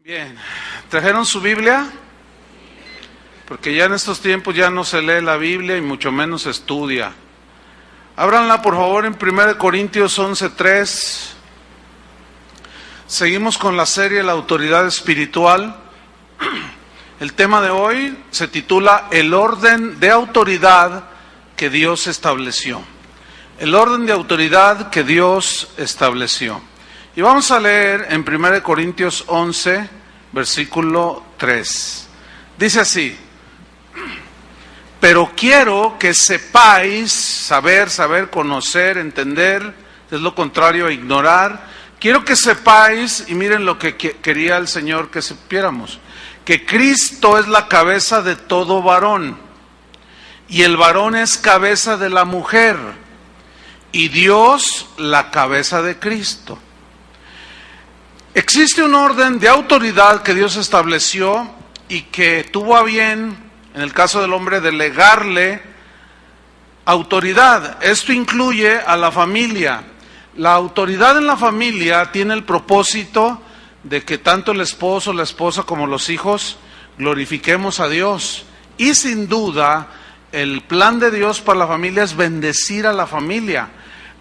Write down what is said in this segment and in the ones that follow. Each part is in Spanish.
Bien, ¿trajeron su Biblia? Porque ya en estos tiempos ya no se lee la Biblia y mucho menos se estudia. Ábranla por favor en 1 Corintios 11:3. Seguimos con la serie La autoridad espiritual. El tema de hoy se titula El orden de autoridad que Dios estableció. El orden de autoridad que Dios estableció. Y vamos a leer en 1 Corintios 11, versículo 3. Dice así: pero quiero que sepáis, saber, conocer, entender, es lo contrario a ignorar. Quiero que sepáis, y miren lo que quería el Señor que supiéramos, que Cristo es la cabeza de todo varón, y el varón es cabeza de la mujer, y Dios la cabeza de Cristo. Existe un orden de autoridad que Dios estableció y que tuvo a bien, en el caso del hombre, delegarle autoridad. Esto incluye a la familia. La autoridad en la familia tiene el propósito de que tanto el esposo, la esposa como los hijos glorifiquemos a Dios. Y sin duda, el plan de Dios para la familia es bendecir a la familia.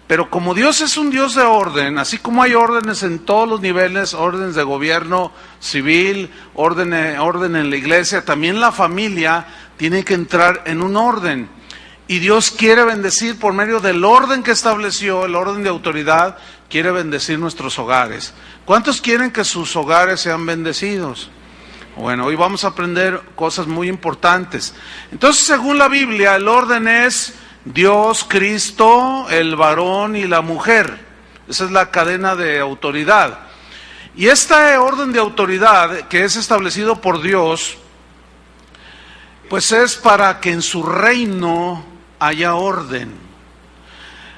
Pero como Dios es un Dios de orden, así como hay órdenes en todos los niveles, órdenes de gobierno civil, orden en la iglesia, también la familia tiene que entrar en un orden. Y Dios quiere bendecir por medio del orden que estableció, el orden de autoridad, quiere bendecir nuestros hogares. ¿Cuántos quieren que sus hogares sean bendecidos? Bueno, hoy vamos a aprender cosas muy importantes. Entonces, según la Biblia, el orden es Dios, Cristo, el varón y la mujer. Esa es la cadena de autoridad. Y este orden de autoridad que es establecido por Dios, pues es para que en su reino haya orden.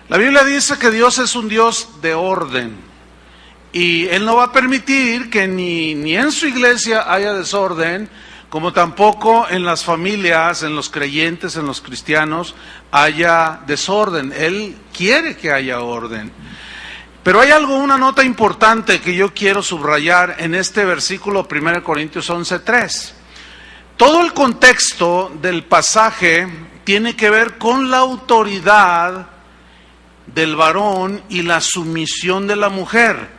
La Biblia dice que Dios es un Dios de orden. Y Él no va a permitir que ni en su iglesia haya desorden, como tampoco en las familias, en los creyentes, en los cristianos, haya desorden. Él quiere que haya orden. Pero hay una nota importante que yo quiero subrayar en este versículo 1 Corintios 11:3. Todo el contexto del pasaje tiene que ver con la autoridad del varón y la sumisión de la mujer.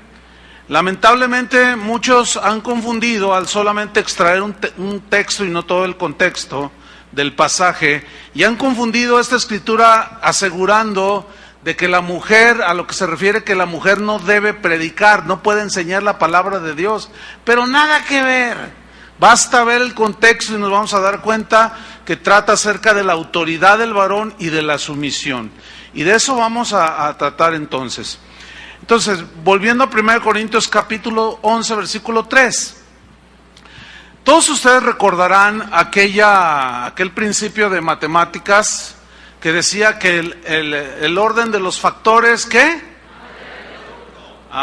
Lamentablemente muchos han confundido al solamente extraer un texto y no todo el contexto del pasaje, y han confundido esta escritura asegurando de que la mujer, a lo que se refiere que la mujer no debe predicar, no puede enseñar la palabra de Dios, pero nada que ver. Basta ver el contexto y nos vamos a dar cuenta que trata acerca de la autoridad del varón y de la sumisión. Y de eso vamos a tratar entonces. Entonces, volviendo a 1 Corintios capítulo 11, versículo 3. Todos ustedes recordarán aquel principio de matemáticas que decía que el orden de los factores, ¿qué?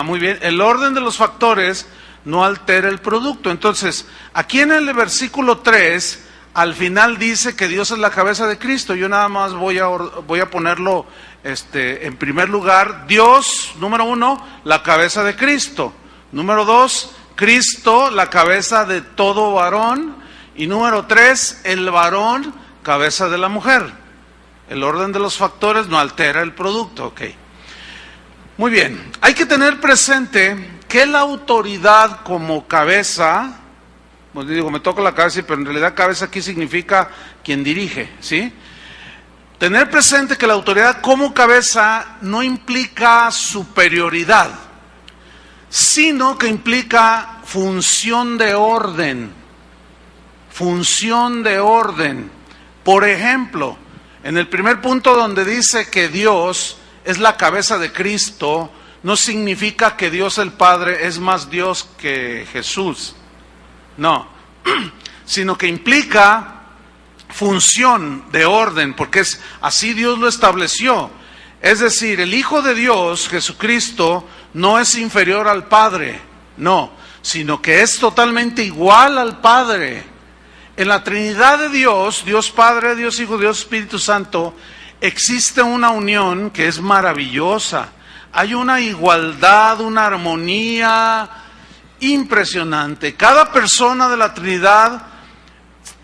Muy bien, el orden de los factores no altera el producto. Entonces, aquí en el versículo 3, al final dice que Dios es la cabeza de Cristo. Yo nada más voy a ponerlo en primer lugar. Dios, número 1, la cabeza de Cristo. Número 2, Cristo, la cabeza de todo varón. Y número 3, el varón, cabeza de la mujer. El orden de los factores no altera el producto, ok. Muy bien, hay que tener presente que la autoridad como cabeza, pues digo, me toco la cabeza, pero en realidad cabeza aquí significa quien dirige, ¿sí? Tener presente que la autoridad como cabeza no implica superioridad, sino que implica función de orden. Función de orden. Por ejemplo, en el primer punto donde dice que Dios es la cabeza de Cristo, no significa que Dios el Padre es más Dios que Jesús. No, sino que implica función de orden, porque es así Dios lo estableció. Es decir, el Hijo de Dios, Jesucristo, no es inferior al Padre, no, sino que es totalmente igual al Padre. En la Trinidad de Dios, Dios Padre, Dios Hijo, Dios Espíritu Santo, existe una unión que es maravillosa. Hay una igualdad, una armonía impresionante. Cada persona de la Trinidad,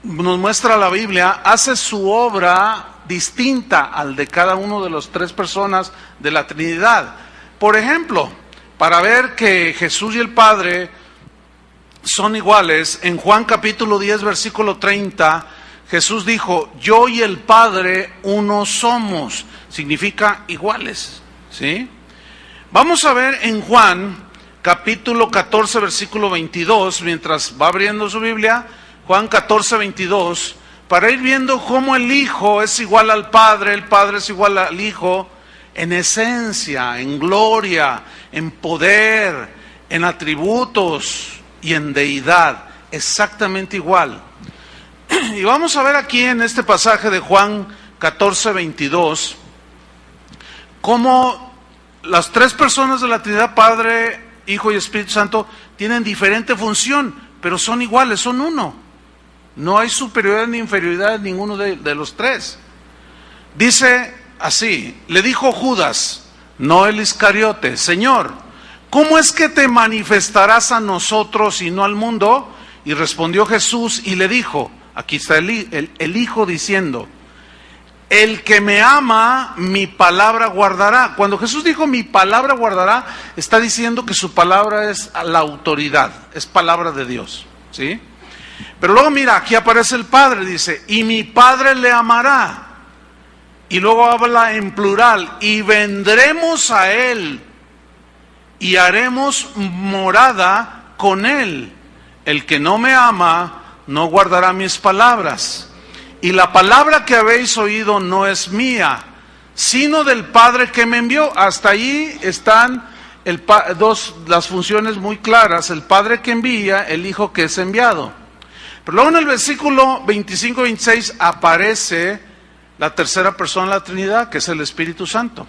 nos muestra la Biblia, hace su obra distinta al de cada uno de las tres personas de la Trinidad. Por ejemplo, para ver que Jesús y el Padre son iguales, en Juan capítulo 10, versículo 30, Jesús dijo, yo y el Padre uno somos. Significa iguales, ¿sí? Vamos a ver en Juan capítulo 14, versículo 22, mientras va abriendo su Biblia, Juan 14, 22, para ir viendo cómo el Hijo es igual al Padre, el Padre es igual al Hijo, en esencia, en gloria, en poder, en atributos y en deidad, exactamente igual. Y vamos a ver aquí en este pasaje de Juan 14, 22, cómo las tres personas de la Trinidad, Padre, Hijo y Espíritu Santo, tienen diferente función, pero son iguales, son uno. No hay superioridad ni inferioridad en ninguno de los tres. Dice así, le dijo Judas, no el Iscariote, Señor, ¿cómo es que te manifestarás a nosotros y no al mundo? Y respondió Jesús y le dijo, aquí está el Hijo diciendo, el que me ama, mi palabra guardará. Cuando Jesús dijo mi palabra guardará, está diciendo que su palabra es la autoridad, es palabra de Dios, ¿sí? Pero luego mira, aquí aparece el Padre, dice, y mi Padre le amará. Y luego habla en plural, y vendremos a Él, y haremos morada con Él. El que no me ama, no guardará mis palabras. Y la palabra que habéis oído no es mía, sino del Padre que me envió. Hasta ahí están las funciones muy claras, el Padre que envía, el Hijo que es enviado. Pero luego en el versículo 25-26 aparece la tercera persona de la Trinidad, que es el Espíritu Santo.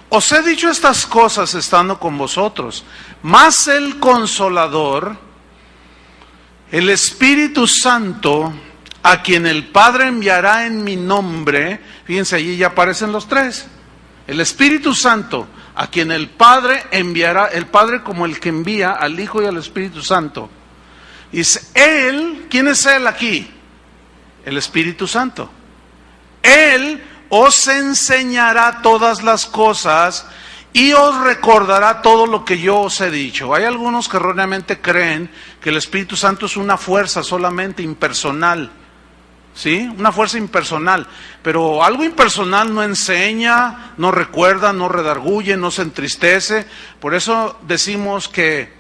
Os he dicho estas cosas estando con vosotros, mas el Consolador, el Espíritu Santo, a quien el Padre enviará en mi nombre, fíjense, allí ya aparecen los tres. El Espíritu Santo, a quien el Padre enviará, el Padre como el que envía al Hijo y al Espíritu Santo. Dice, Él, ¿quién es Él aquí? El Espíritu Santo. Él os enseñará todas las cosas y os recordará todo lo que yo os he dicho. Hay algunos que erróneamente creen que el Espíritu Santo es una fuerza solamente impersonal. ¿Sí? Una fuerza impersonal, pero algo impersonal no enseña, no recuerda, no redarguye, no se entristece. Por eso decimos que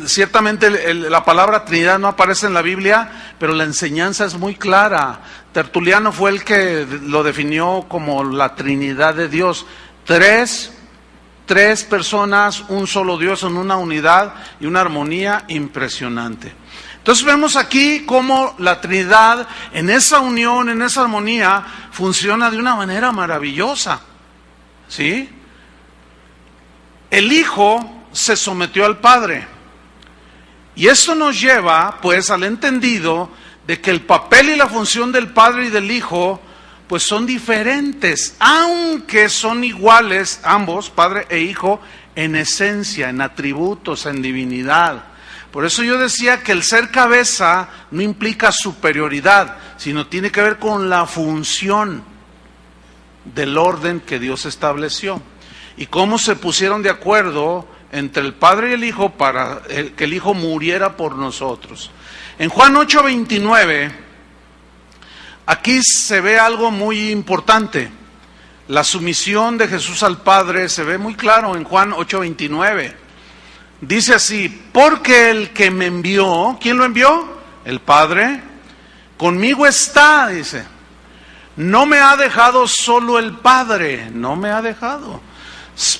ciertamente la palabra Trinidad no aparece en la Biblia, pero la enseñanza es muy clara. Tertuliano fue el que lo definió como la Trinidad de Dios. Tres personas, un solo Dios en una unidad y una armonía impresionante. Entonces vemos aquí cómo la Trinidad, en esa unión, en esa armonía, funciona de una manera maravillosa, ¿sí? El Hijo se sometió al Padre. Y eso nos lleva, pues, al entendido de que el papel y la función del Padre y del Hijo, pues, son diferentes, aunque son iguales ambos, Padre e Hijo, en esencia, en atributos, en divinidad. Por eso yo decía que el ser cabeza no implica superioridad, sino tiene que ver con la función del orden que Dios estableció. Y cómo se pusieron de acuerdo entre el Padre y el Hijo para que el Hijo muriera por nosotros. En Juan 8:29, aquí se ve algo muy importante. La sumisión de Jesús al Padre se ve muy claro en Juan 8:29. Dice así, porque el que me envió, ¿quién lo envió? El Padre, conmigo está, dice. No me ha dejado solo el Padre, no me ha dejado.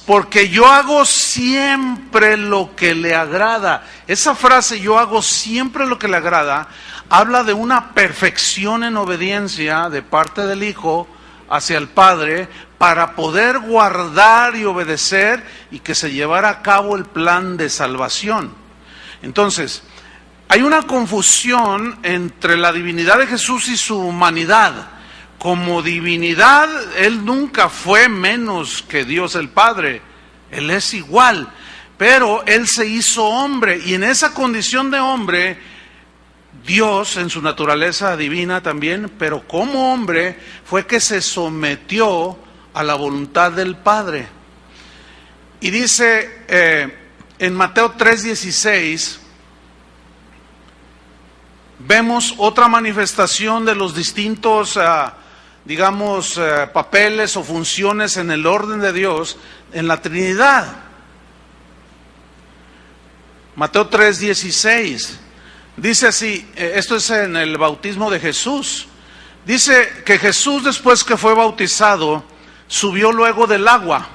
Porque yo hago siempre lo que le agrada. Esa frase, yo hago siempre lo que le agrada, habla de una perfección en obediencia de parte del Hijo hacia el Padre, para poder guardar y obedecer y que se llevara a cabo el plan de salvación. Entonces, hay una confusión entre la divinidad de Jesús y su humanidad. Como divinidad, Él nunca fue menos que Dios el Padre. Él es igual. pero Él se hizo hombre, y en esa condición de hombre, Dios en su naturaleza divina también, pero como hombre, fue que se sometió a la voluntad del Padre. Y dice en Mateo 3:16, vemos otra manifestación de los distintos, papeles o funciones en el orden de Dios en la Trinidad. Mateo 3:16 dice así, esto es en el bautismo de Jesús. Dice que Jesús, después que fue bautizado, subió luego del agua,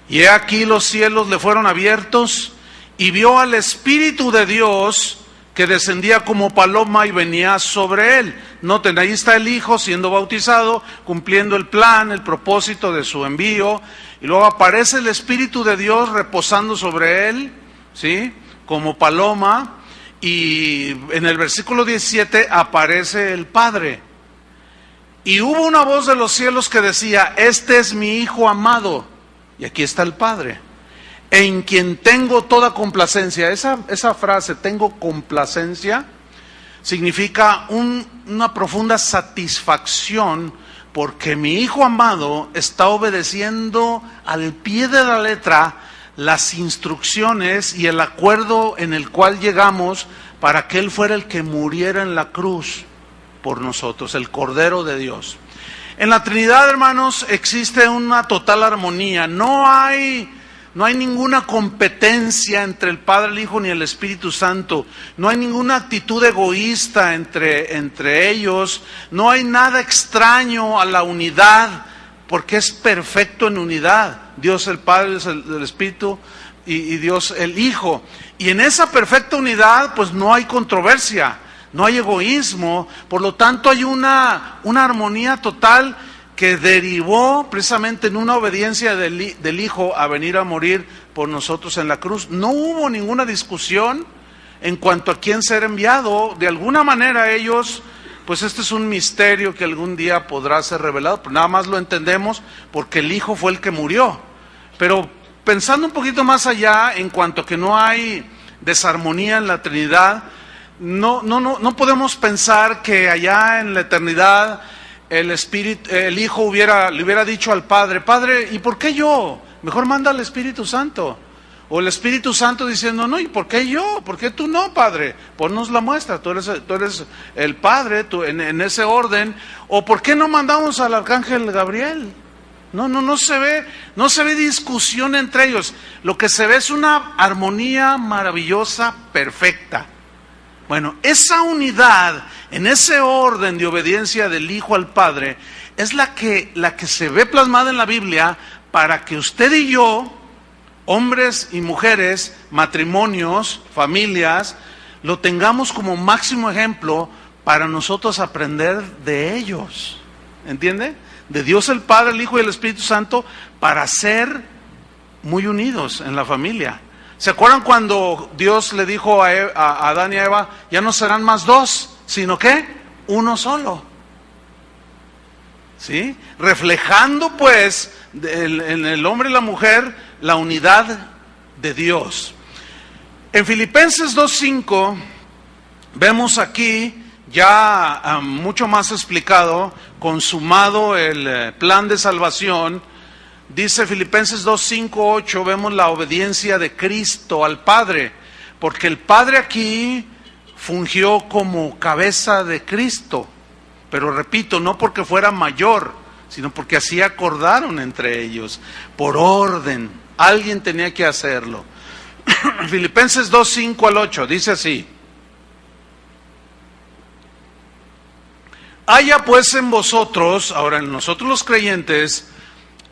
y he aquí los cielos le fueron abiertos, y vio al Espíritu de Dios que descendía como paloma y venía sobre él. Noten, ahí está el Hijo siendo bautizado, cumpliendo el plan, el propósito de su envío, y luego aparece el Espíritu de Dios reposando sobre él, ¿sí?, como paloma, y en el versículo 17 aparece el Padre. Y hubo una voz de los cielos que decía, este es mi Hijo amado, y aquí está el Padre, en quien tengo toda complacencia. Esa frase, tengo complacencia, significa una profunda satisfacción, porque mi Hijo amado está obedeciendo al pie de la letra las instrucciones y el acuerdo en el cual llegamos para que Él fuera el que muriera en la cruz por nosotros, el Cordero de Dios. En la Trinidad, hermanos, existe una total armonía. No hay ninguna competencia entre el Padre, el Hijo ni el Espíritu Santo. No hay ninguna actitud egoísta entre ellos. No hay nada extraño a la unidad, porque es perfecto en unidad. Dios el Padre, el Espíritu y Dios el Hijo. Y en esa perfecta unidad, pues no hay controversia, no hay egoísmo. Por lo tanto, hay una armonía total que derivó precisamente en una obediencia del Hijo a venir a morir por nosotros en la cruz. No hubo ninguna discusión en cuanto a quién ser enviado. De alguna manera ellos, pues este es un misterio que algún día podrá ser revelado, pero nada más lo entendemos porque el Hijo fue el que murió. Pero pensando un poquito más allá, en cuanto a que no hay desarmonía en la Trinidad, no podemos pensar que allá en la eternidad el Hijo le hubiera dicho al Padre, Padre, ¿y por qué yo? Mejor manda al Espíritu Santo. O el Espíritu Santo diciendo, no, ¿y por qué yo? ¿Por qué tú no, Padre? Ponnos la muestra, tú eres el Padre, tú, en ese orden. O ¿por qué no mandamos al Arcángel Gabriel? No se ve discusión entre ellos. Lo que se ve es una armonía maravillosa, perfecta. Bueno, esa unidad, en ese orden de obediencia del Hijo al Padre, es la que se ve plasmada en la Biblia para que usted y yo, hombres y mujeres, matrimonios, familias, lo tengamos como máximo ejemplo para nosotros aprender de ellos. ¿Entiende? De Dios el Padre, el Hijo y el Espíritu Santo, para ser muy unidos en la familia. ¿Se acuerdan cuando Dios le dijo a Adán y a Eva, ya no serán más dos, sino que uno solo? ¿Sí? Reflejando pues en el hombre y la mujer la unidad de Dios. En Filipenses 2:5 vemos aquí ya mucho más explicado, consumado el plan de salvación. Dice Filipenses 2:5-8, vemos la obediencia de Cristo al Padre, porque el Padre aquí fungió como cabeza de Cristo, pero repito, no porque fuera mayor, sino porque así acordaron entre ellos, por orden, alguien tenía que hacerlo. Filipenses 2:5-8 dice así: haya pues en vosotros, ahora en nosotros los creyentes,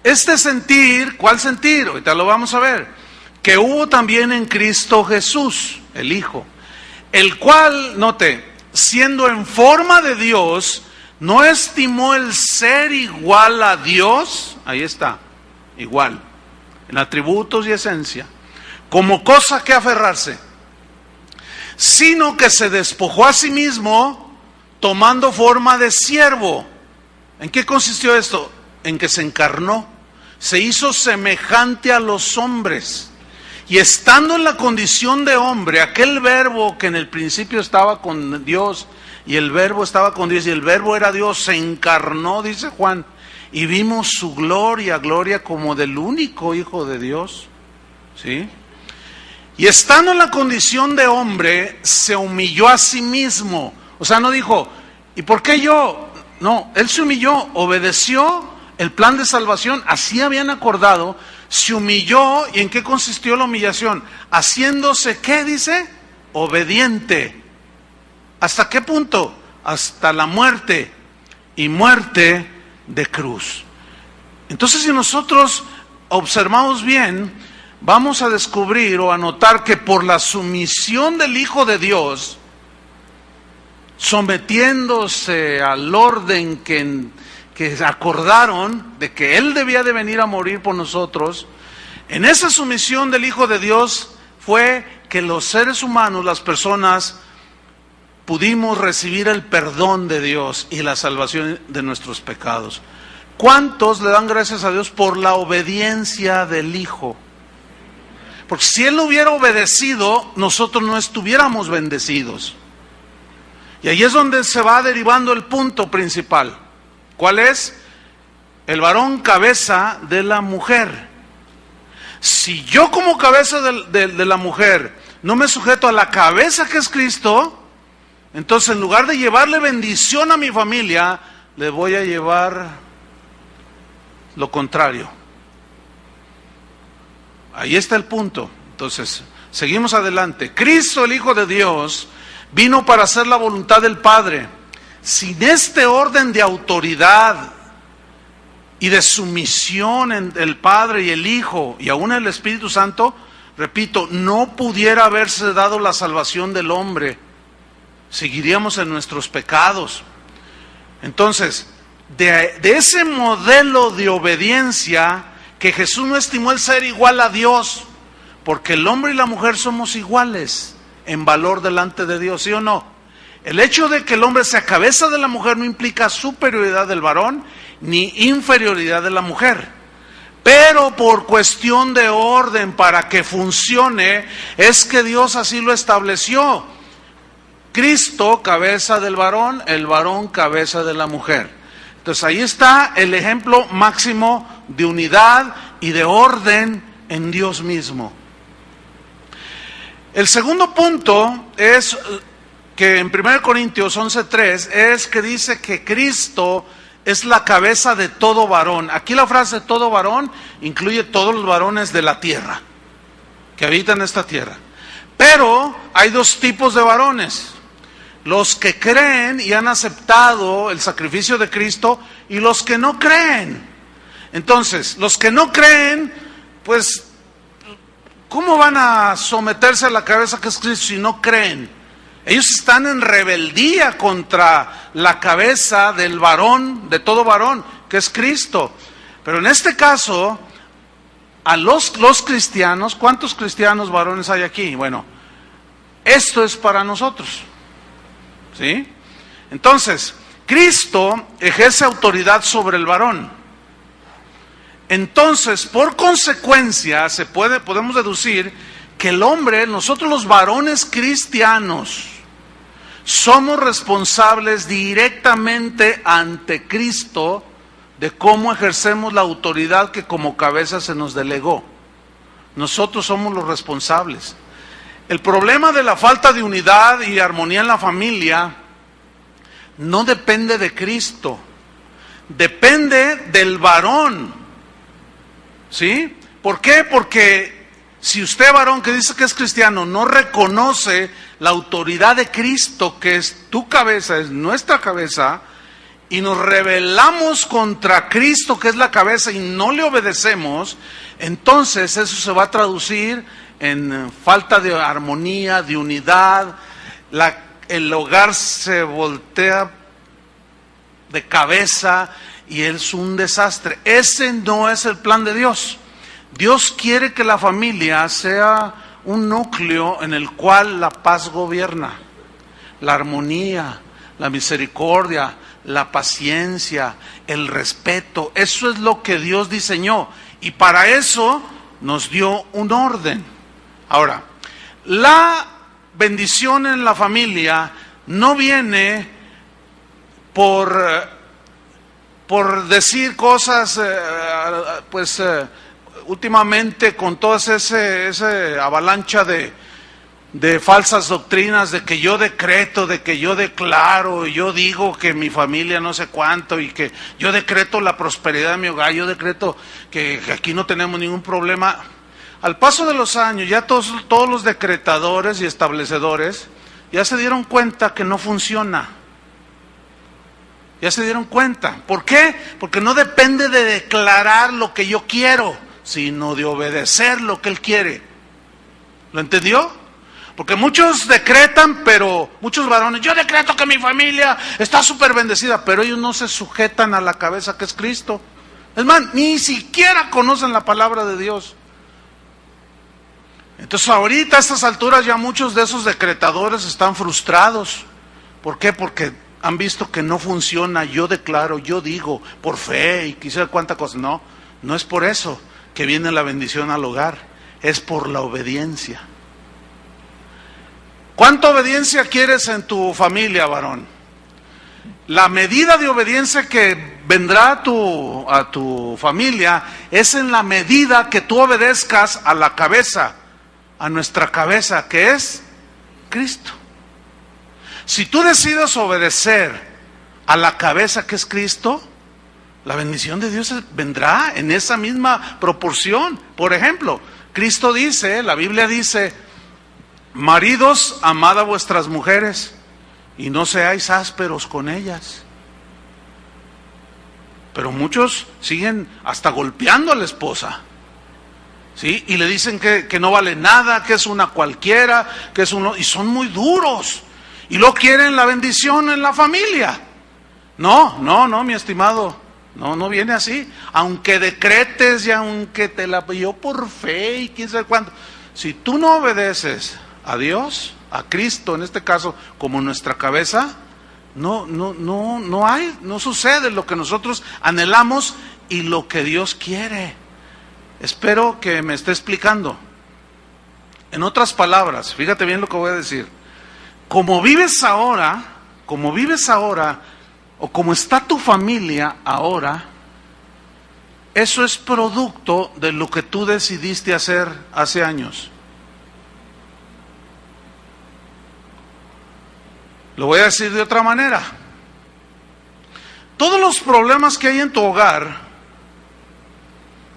este sentir. ¿Cuál sentir? Ahorita lo vamos a ver. Que hubo también en Cristo Jesús, el Hijo, el cual, note, siendo en forma de Dios, no estimó el ser igual a Dios, ahí está, igual, en atributos y esencia, como cosa que aferrarse, sino que se despojó a sí mismo, tomando forma de siervo. ¿En qué consistió esto? En que se encarnó, se hizo semejante a los hombres Y estando en la condición de hombre, aquel verbo que en el principio estaba con Dios, y el verbo estaba con Dios, y el verbo era Dios, se encarnó, dice Juan, y vimos su gloria, gloria como del único Hijo de Dios. ¿Sí? Y estando en la condición de hombre, se humilló a sí mismo. O sea, no dijo, ¿y por qué yo? No, él se humilló, obedeció el plan de salvación, así habían acordado, se humilló. ¿Y en qué consistió la humillación? Haciéndose, ¿qué dice? Obediente. ¿Hasta qué punto? Hasta la muerte, y muerte de cruz. Entonces, si nosotros observamos bien, vamos a descubrir o a notar que por la sumisión del Hijo de Dios, sometiéndose al orden que acordaron de que Él debía de venir a morir por nosotros, en esa sumisión del Hijo de Dios fue que los seres humanos, las personas, pudimos recibir el perdón de Dios y la salvación de nuestros pecados. ¿Cuántos le dan gracias a Dios por la obediencia del Hijo? Porque si Él no hubiera obedecido, nosotros no estuviéramos bendecidos. Y ahí es donde se va derivando el punto principal. ¿Cuál es? El varón cabeza de la mujer. Si yo como cabeza de la mujer no me sujeto a la cabeza que es Cristo, entonces en lugar de llevarle bendición a mi familia, le voy a llevar lo contrario. Ahí está el punto. Entonces, seguimos adelante. Cristo, el Hijo de Dios, vino para hacer la voluntad del Padre. Sin este orden de autoridad y de sumisión en el Padre y el Hijo y aún el Espíritu Santo, repito, no pudiera haberse dado la salvación del hombre. Seguiríamos en nuestros pecados. Entonces, de ese modelo de obediencia, que Jesús no estimó el ser igual a Dios, porque el hombre y la mujer somos iguales en valor delante de Dios, ¿sí o no? El hecho de que el hombre sea cabeza de la mujer no implica superioridad del varón ni inferioridad de la mujer. Pero por cuestión de orden, para que funcione, es que Dios así lo estableció. Cristo, cabeza del varón, el varón, cabeza de la mujer. Entonces ahí está el ejemplo máximo de unidad y de orden en Dios mismo. El segundo punto es que en 1 Corintios 11:3 es que dice que Cristo es la cabeza de todo varón. Aquí la frase todo varón incluye todos los varones de la tierra, que habitan esta tierra. Pero hay dos tipos de varones: los que creen y han aceptado el sacrificio de Cristo y los que no creen. Entonces, los que no creen, pues, ¿cómo van a someterse a la cabeza que es Cristo si no creen? Ellos están en rebeldía contra la cabeza del varón, de todo varón, que es Cristo. Pero en este caso, a los cristianos, ¿cuántos cristianos varones hay aquí? Bueno, esto es para nosotros. ¿Sí? Entonces, Cristo ejerce autoridad sobre el varón. Entonces, por consecuencia, podemos deducir que el hombre, nosotros los varones cristianos, somos responsables directamente ante Cristo de cómo ejercemos la autoridad que como cabeza se nos delegó. Nosotros somos los responsables. El problema de la falta de unidad y armonía en la familia no depende de Cristo, depende del varón. ¿Sí? ¿Por qué? Porque si usted, varón, que dice que es cristiano, no reconoce la autoridad de Cristo, que es tu cabeza, es nuestra cabeza, y nos rebelamos contra Cristo, que es la cabeza, y no le obedecemos, entonces eso se va a traducir en falta de armonía, de unidad. El hogar se voltea de cabeza y es un desastre. Ese no es el plan de Dios. Dios quiere que la familia sea un núcleo en el cual la paz gobierna, la armonía, la misericordia, la paciencia, el respeto. Eso es lo que Dios diseñó, y para eso nos dio un orden. Ahora, la bendición en la familia no viene por decir cosas, últimamente con toda esa avalancha de falsas doctrinas, de que yo decreto, de que yo declaro, yo digo que mi familia no sé cuánto, y que yo decreto la prosperidad de mi hogar, yo decreto que aquí no tenemos ningún problema. Al paso de los años, ya todos los decretadores y establecedores ya se dieron cuenta que no funciona. Ya se dieron cuenta. ¿Por qué? Porque no depende de declarar lo que yo quiero, sino de obedecer lo que Él quiere. ¿Lo entendió? Porque muchos decretan, pero muchos varones, yo decreto que mi familia está súper bendecida, pero ellos no se sujetan a la cabeza que es Cristo. Es más, ni siquiera conocen la palabra de Dios. Entonces ahorita a estas alturas ya muchos de esos decretadores están frustrados. ¿Por qué? Porque han visto que no funciona. Yo declaro, yo digo, por fe y quisiera cuánta cosa. No, no es por eso que viene la bendición al hogar, es por la obediencia. ¿Cuánta obediencia quieres en tu familia, varón? La medida de obediencia que vendrá a tu familia es en la medida que tú obedezcas a la cabeza, a nuestra cabeza, que es Cristo. Si tú decides obedecer a la cabeza que es Cristo, la bendición de Dios vendrá en esa misma proporción. Por ejemplo, Cristo dice, la Biblia dice, maridos, amad a vuestras mujeres y no seáis ásperos con ellas. Pero muchos siguen hasta golpeando a la esposa, ¿sí? Y le dicen que no vale nada, que es una cualquiera, que es uno, y son muy duros. Y luego quieren la bendición en la familia. No, mi estimado, no viene así. Aunque decretes y aunque te la pidió por fe y quién sabe cuánto, si tú no obedeces a Dios, a Cristo en este caso, como nuestra cabeza, no sucede lo que nosotros anhelamos y lo que Dios quiere. Espero que me esté explicando. En otras palabras, fíjate bien lo que voy a decir. Como vives ahora, o como está tu familia ahora, eso es producto de lo que tú decidiste hacer hace años. Lo voy a decir de otra manera. Todos los problemas que hay en tu hogar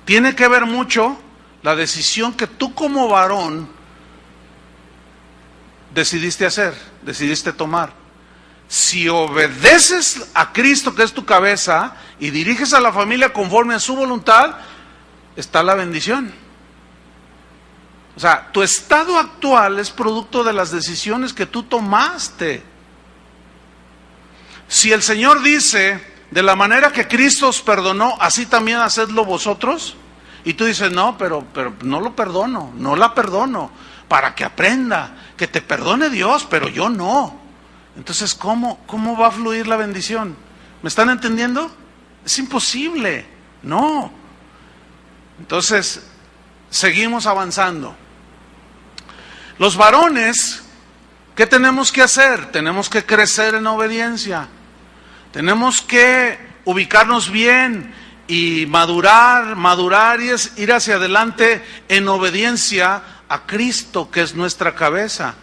tiene que ver mucho la decisión que tú como varón decidiste tomar. Si obedeces a Cristo, que es tu cabeza, y diriges a la familia conforme a su voluntad, está la bendición. O sea, tu estado actual es producto de las decisiones que tú tomaste. Si el Señor dice, de la manera que Cristo os perdonó, así también hacedlo vosotros, y tú dices, no, pero no lo perdono, no la perdono, para que aprenda, que te perdone Dios, pero yo no. Entonces, ¿cómo va a fluir la bendición? ¿Me están entendiendo? Es imposible, no. Entonces, seguimos avanzando. Los varones, ¿qué tenemos que hacer? Tenemos que crecer en obediencia. Tenemos que ubicarnos bien y madurar y ir hacia adelante en obediencia a Cristo, que es nuestra cabeza.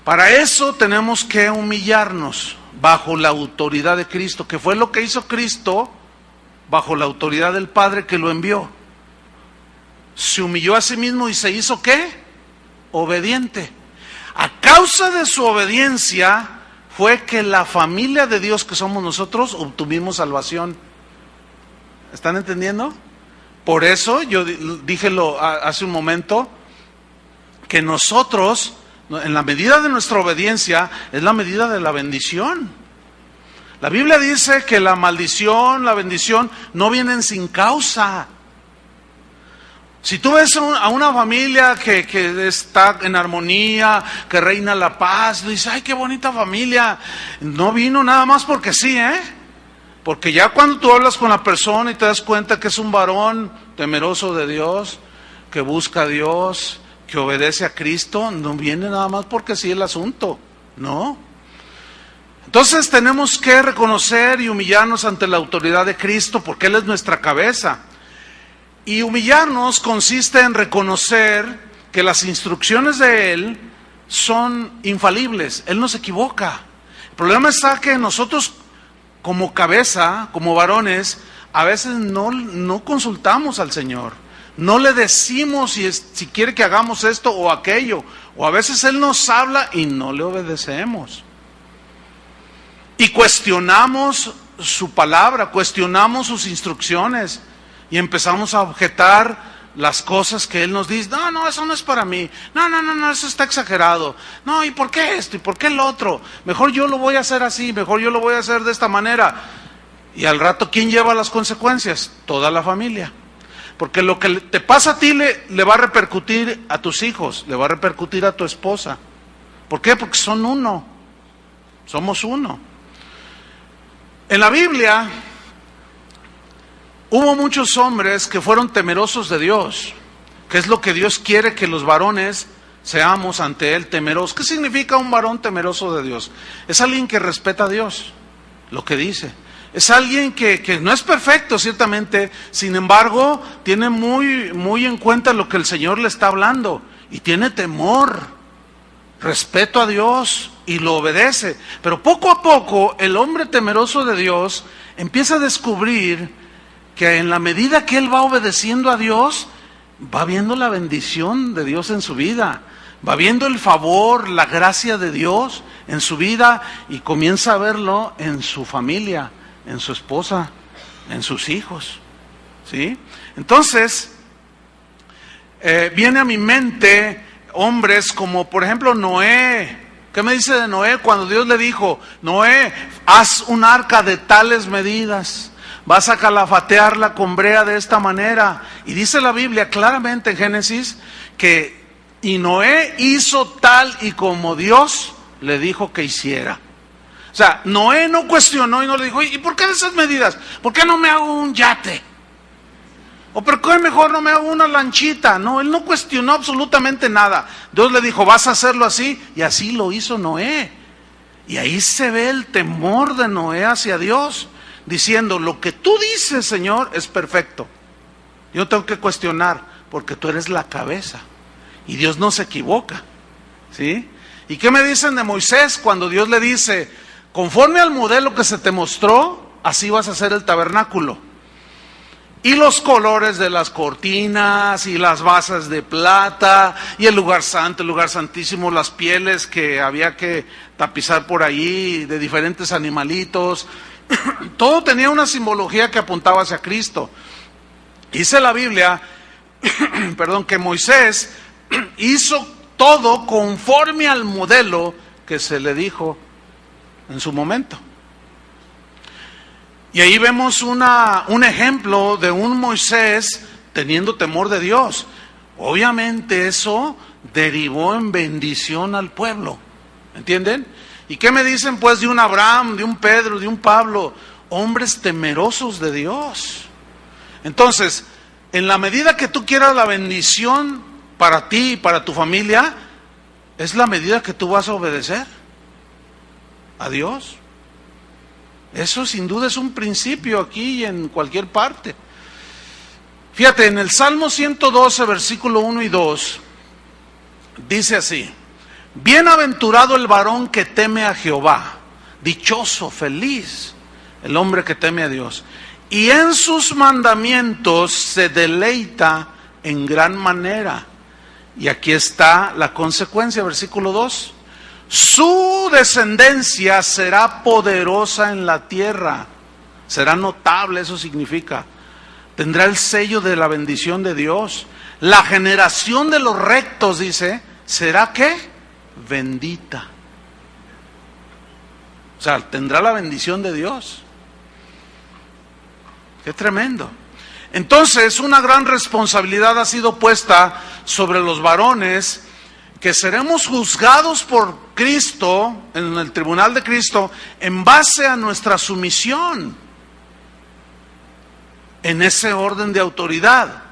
Para eso tenemos que humillarnos bajo la autoridad de Cristo, que fue lo que hizo Cristo bajo la autoridad del Padre que lo envió. Se humilló a sí mismo y se hizo ¿qué? Obediente. A causa de su obediencia fue que la familia de Dios que somos nosotros obtuvimos salvación. ¿Están entendiendo? Por eso yo dije hace un momento que nosotros, en la medida de nuestra obediencia, es la medida de la bendición. La Biblia dice que la maldición, la bendición no vienen sin causa. Si tú ves a una familia que está en armonía, que reina la paz, dices, ay, qué bonita familia. No vino nada más porque sí, Porque ya cuando tú hablas con la persona y te das cuenta que es un varón temeroso de Dios, que busca a Dios, que obedece a Cristo no viene nada más porque sí el asunto, no. Entonces tenemos que reconocer y humillarnos ante la autoridad de Cristo porque Él es nuestra cabeza. Y humillarnos consiste en reconocer que las instrucciones de Él son infalibles, Él no se equivoca. El problema está que nosotros como cabeza, como varones, a veces no consultamos al Señor. No le decimos si quiere que hagamos esto o aquello. O a veces Él nos habla y no le obedecemos. Y cuestionamos su palabra, cuestionamos sus instrucciones. Y empezamos a objetar las cosas que Él nos dice. No, eso no es para mí. No, eso está exagerado. No, ¿y por qué esto? ¿Y por qué el otro? Mejor yo lo voy a hacer así, mejor yo lo voy a hacer de esta manera. Y al rato, ¿quién lleva las consecuencias? Toda la familia. Porque lo que te pasa a ti le va a repercutir a tus hijos, le va a repercutir a tu esposa. ¿Por qué? Porque son uno. Somos uno. En la Biblia hubo muchos hombres que fueron temerosos de Dios, que es lo que Dios quiere que los varones seamos ante Él, temerosos. ¿Qué significa un varón temeroso de Dios? Es alguien que respeta a Dios, lo que dice. Es alguien que no es perfecto, ciertamente, sin embargo, tiene muy en cuenta lo que el Señor le está hablando y tiene temor, respeto a Dios y lo obedece. Pero poco a poco, el hombre temeroso de Dios empieza a descubrir que en la medida que él va obedeciendo a Dios, va viendo la bendición de Dios en su vida, va viendo el favor, la gracia de Dios en su vida y comienza a verlo en su familia, en su esposa, en sus hijos, ¿sí? Entonces, viene a mi mente hombres como por ejemplo Noé. ¿Qué me dice de Noé cuando Dios le dijo, Noé, haz un arca de tales medidas, vas a calafatearla con brea de esta manera? Y dice la Biblia claramente en Génesis que y Noé hizo tal y como Dios le dijo que hiciera. O sea, Noé no cuestionó y no le dijo, ¿y por qué esas medidas? ¿Por qué no me hago un yate? ¿O por qué mejor no me hago una lanchita? No, él no cuestionó absolutamente nada. Dios le dijo, vas a hacerlo así, y así lo hizo Noé. Y ahí se ve el temor de Noé hacia Dios, diciendo, lo que tú dices, Señor, es perfecto. Yo tengo que cuestionar, porque tú eres la cabeza. Y Dios no se equivoca, ¿sí? ¿Y qué me dicen de Moisés cuando Dios le dice, conforme al modelo que se te mostró, así vas a hacer el tabernáculo? Y los colores de las cortinas, y las basas de plata, y el lugar santo, el lugar santísimo, las pieles que había que tapizar por ahí, de diferentes animalitos. Todo tenía una simbología que apuntaba hacia Cristo. Dice la Biblia, que Moisés hizo todo conforme al modelo que se le dijo en su momento. Y ahí vemos un ejemplo de un Moisés teniendo temor de Dios. Obviamente eso derivó en bendición al pueblo, ¿entienden? ¿Y qué me dicen pues de un Abraham, de un Pedro, de un Pablo? Hombres temerosos de Dios. Entonces, en la medida que tú quieras la bendición para ti y para tu familia, es la medida que tú vas a obedecer a Dios. Eso sin duda es un principio aquí y en cualquier parte. Fíjate, en el Salmo 112, versículo 1 y 2, dice así, bienaventurado el varón que teme a Jehová, dichoso, feliz, el hombre que teme a Dios, y en sus mandamientos se deleita en gran manera. Y aquí está la consecuencia, versículo 2. Su descendencia será poderosa en la tierra, será notable, eso significa. Tendrá el sello de la bendición de Dios. La generación de los rectos, dice, será ¿qué? Bendita. O sea, tendrá la bendición de Dios. Qué tremendo. Entonces, una gran responsabilidad ha sido puesta sobre los varones, que seremos juzgados por Cristo, en el tribunal de Cristo, en base a nuestra sumisión en ese orden de autoridad.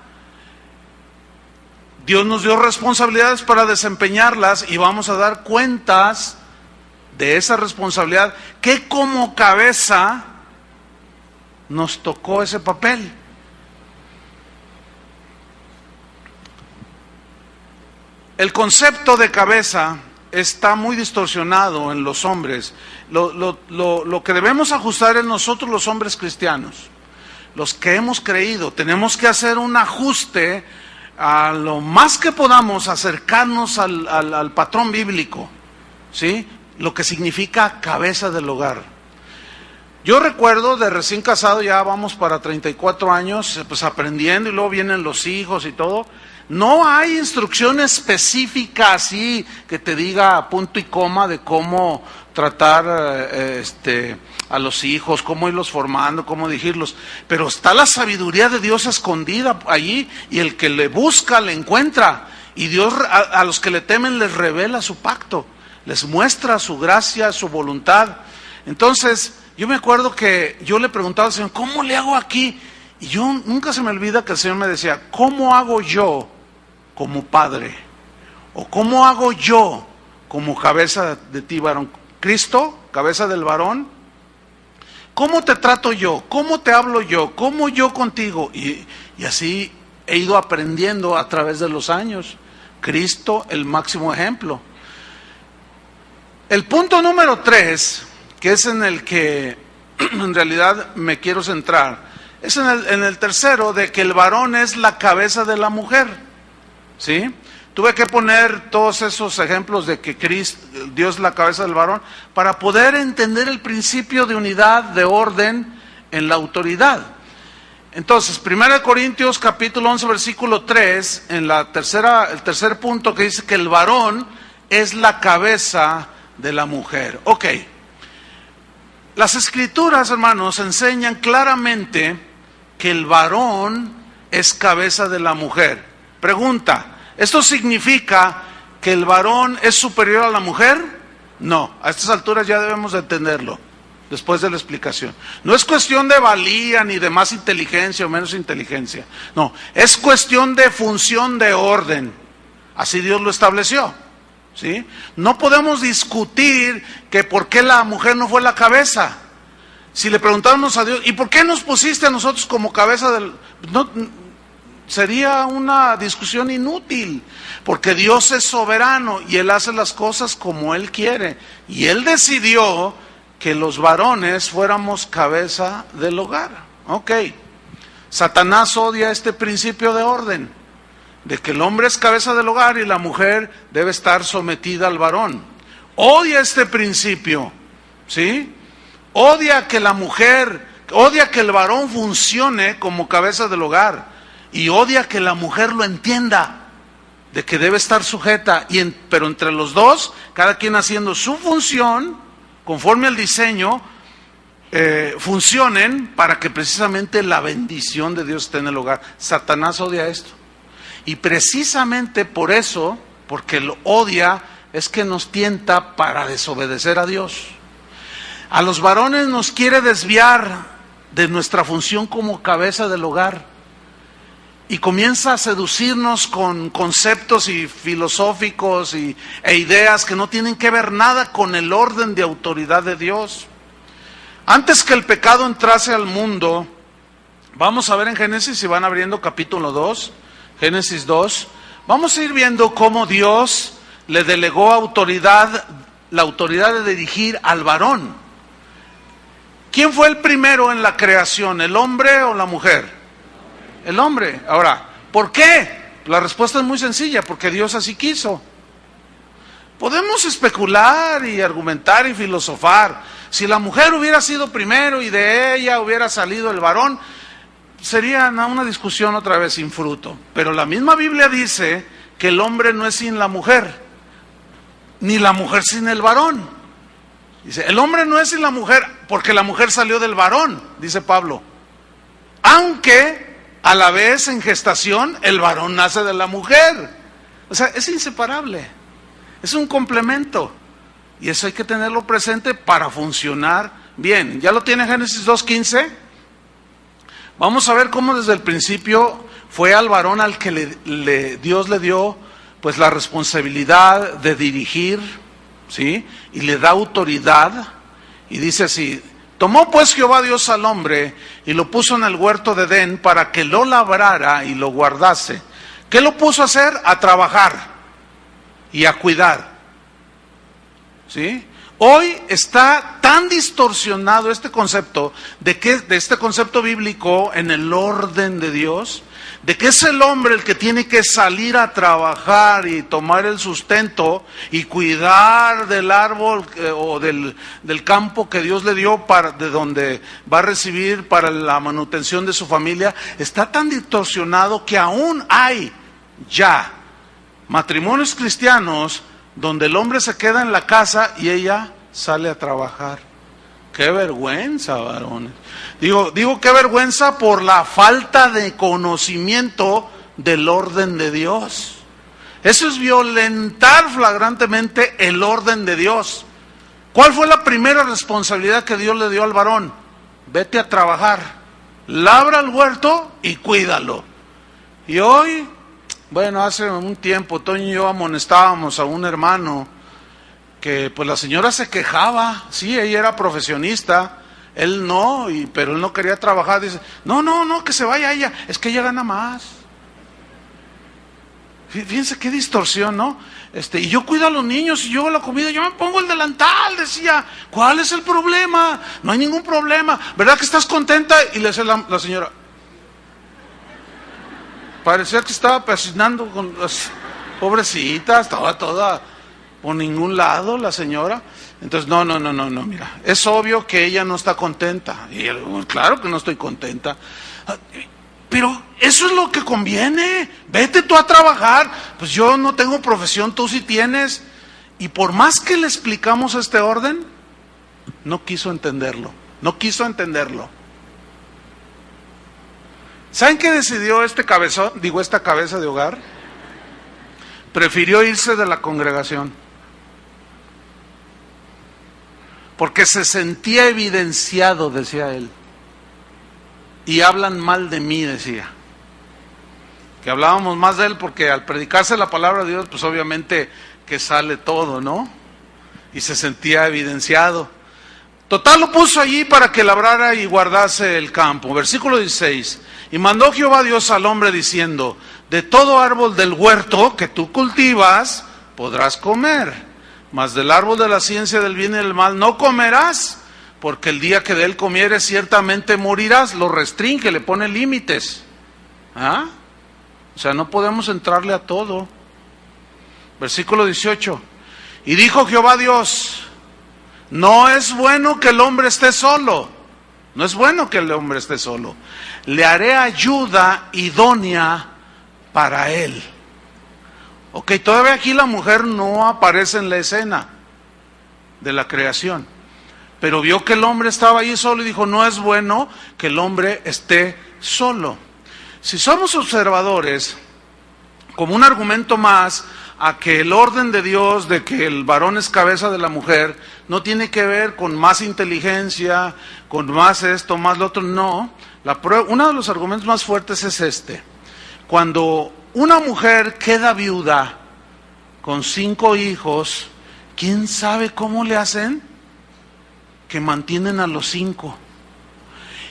Dios nos dio responsabilidades para desempeñarlas y vamos a dar cuentas de esa responsabilidad, que como cabeza nos tocó ese papel. El concepto de cabeza está muy distorsionado en los hombres. Lo que debemos ajustar es nosotros los hombres cristianos, los que hemos creído. Tenemos que hacer un ajuste a lo más que podamos, acercarnos al patrón bíblico, ¿sí? Lo que significa cabeza del hogar. Yo recuerdo de recién casado, ya vamos para 34 años, pues aprendiendo, y luego vienen los hijos y todo. No hay instrucción específica así que te diga punto y coma de cómo tratar a los hijos, cómo irlos formando, cómo dirigirlos. Pero está la sabiduría de Dios escondida allí, y el que le busca le encuentra. Y Dios a los que le temen les revela su pacto, les muestra su gracia, su voluntad. Entonces, yo me acuerdo que yo le preguntaba al Señor, ¿cómo le hago aquí? Y yo nunca se me olvida que el Señor me decía, ¿cómo hago yo como padre? ¿O cómo hago yo como cabeza de ti, varón? Cristo, cabeza del varón. ¿Cómo te trato yo? ¿Cómo te hablo yo? ¿Cómo yo contigo? Y así he ido aprendiendo a través de los años. Cristo, el máximo ejemplo. El punto número 3, que es en el que en realidad me quiero centrar, es en el tercero, de que el varón es la cabeza de la mujer, ¿sí? Tuve que poner todos esos ejemplos de que Dios es la cabeza del varón para poder entender el principio de unidad, de orden en la autoridad. Entonces, 1 Corintios capítulo 11, versículo 3, en el tercer punto, que dice que el varón es la cabeza de la mujer. Ok. Las escrituras, hermanos, enseñan claramente que el varón es cabeza de la mujer. Pregunta, ¿esto significa que el varón es superior a la mujer? No, a estas alturas ya debemos de entenderlo, después de la explicación. No es cuestión de valía, ni de más inteligencia o menos inteligencia. No, es cuestión de función, de orden. Así Dios lo estableció, ¿sí? No podemos discutir que por qué la mujer no fue la cabeza. Si le preguntáramos a Dios, ¿y por qué nos pusiste a nosotros como cabeza del...? No, sería una discusión inútil, porque Dios es soberano y Él hace las cosas como Él quiere. Y Él decidió que los varones fuéramos cabeza del hogar. Ok. Satanás odia este principio de orden, de que el hombre es cabeza del hogar y la mujer debe estar sometida al varón. Odia este principio, ¿sí? Odia que la mujer, odia que el varón funcione como cabeza del hogar, y odia que la mujer lo entienda, de que debe estar sujeta, pero entre los dos, cada quien haciendo su función, conforme al diseño, funcionen para que precisamente la bendición de Dios esté en el hogar. Satanás odia esto. Y precisamente por eso, porque lo odia, es que nos tienta para desobedecer a Dios. A los varones nos quiere desviar de nuestra función como cabeza del hogar. Y comienza a seducirnos con conceptos y filosóficos e ideas que no tienen que ver nada con el orden de autoridad de Dios. Antes que el pecado entrase al mundo, vamos a ver en Génesis, si van abriendo capítulo 2, Génesis 2, vamos a ir viendo cómo Dios le delegó autoridad, la autoridad de dirigir al varón. ¿Quién fue el primero en la creación, el hombre o la mujer? El hombre. Ahora, ¿por qué? La respuesta es muy sencilla, porque Dios así quiso. Podemos especular y argumentar y filosofar. Si la mujer hubiera sido primero y de ella hubiera salido el varón, sería una discusión otra vez sin fruto. Pero la misma Biblia dice que el hombre no es sin la mujer, ni la mujer sin el varón. Dice, el hombre no es sin la mujer, porque la mujer salió del varón, dice Pablo. Aunque a la vez en gestación el varón nace de la mujer. O sea, es inseparable, es un complemento. Y eso hay que tenerlo presente para funcionar bien. ¿Ya lo tiene Génesis 2:15? Vamos a ver cómo desde el principio Fue al varón al que Dios le dio pues la responsabilidad de dirigir, ¿sí? Y le da autoridad, y dice así: tomó pues Jehová Dios al hombre y lo puso en el huerto de Edén para que lo labrara y lo guardase. ¿Qué lo puso a hacer? A trabajar y a cuidar, ¿sí? Hoy está tan distorsionado este concepto de este concepto bíblico en el orden de Dios, de que es el hombre el que tiene que salir a trabajar y tomar el sustento y cuidar del árbol o del campo que Dios le dio, de donde va a recibir para la manutención de su familia. Está tan distorsionado que aún hay ya matrimonios cristianos donde el hombre se queda en la casa y ella sale a trabajar. ¡Qué vergüenza, varones! Digo qué vergüenza por la falta de conocimiento del orden de Dios. Eso es violentar flagrantemente el orden de Dios. ¿Cuál fue la primera responsabilidad que Dios le dio al varón? Vete a trabajar, labra el huerto y cuídalo. Y hoy, bueno, hace un tiempo Toño y yo amonestábamos a un hermano que pues la señora se quejaba. Sí, ella era profesionista, él no, pero él no quería trabajar. Dice, no, que se vaya ella, es que ella gana más. Fíjense qué distorsión, ¿no? Y yo cuido a los niños y yo hago la comida, yo me pongo el delantal, decía. ¿Cuál es el problema? No hay ningún problema. ¿Verdad que estás contenta? Y le dice la señora, parecía que estaba persinando con las pobrecitas, estaba toda por ningún lado la señora. Entonces, no, mira, es obvio que ella no está contenta. Y él, claro que no estoy contenta. Pero eso es lo que conviene. Vete tú a trabajar. Pues yo no tengo profesión, tú sí tienes. Y por más que le explicamos este orden, no quiso entenderlo. ¿Saben qué decidió esta cabeza de hogar? Prefirió irse de la congregación, porque se sentía evidenciado, decía él. Y hablan mal de mí, decía. Que hablábamos más de él porque al predicarse la palabra de Dios, pues obviamente que sale todo, ¿no? Y se sentía evidenciado. Total, lo puso allí para que labrara y guardase el campo. Versículo 16. Y mandó Jehová Dios al hombre diciendo: de todo árbol del huerto que tú cultivas podrás comer, mas del árbol de la ciencia del bien y del mal no comerás, porque el día que de él comieres ciertamente morirás. Lo restringe, le pone límites. ¿Ah? O sea, no podemos entrarle a todo. Versículo 18. Y dijo Jehová Dios: no es bueno que el hombre esté solo. No es bueno que el hombre esté solo. Le haré ayuda idónea para él. Ok, todavía aquí la mujer no aparece en la escena de la creación. Pero vio que el hombre estaba ahí solo y dijo: no es bueno que el hombre esté solo. Si somos observadores, como un argumento más a que el orden de Dios, de que el varón es cabeza de la mujer, no tiene que ver con más inteligencia, con más esto, más lo otro, no. Uno de los argumentos más fuertes es este. Cuando una mujer queda viuda con 5 hijos, ¿quién sabe cómo le hacen? Que mantienen a los 5.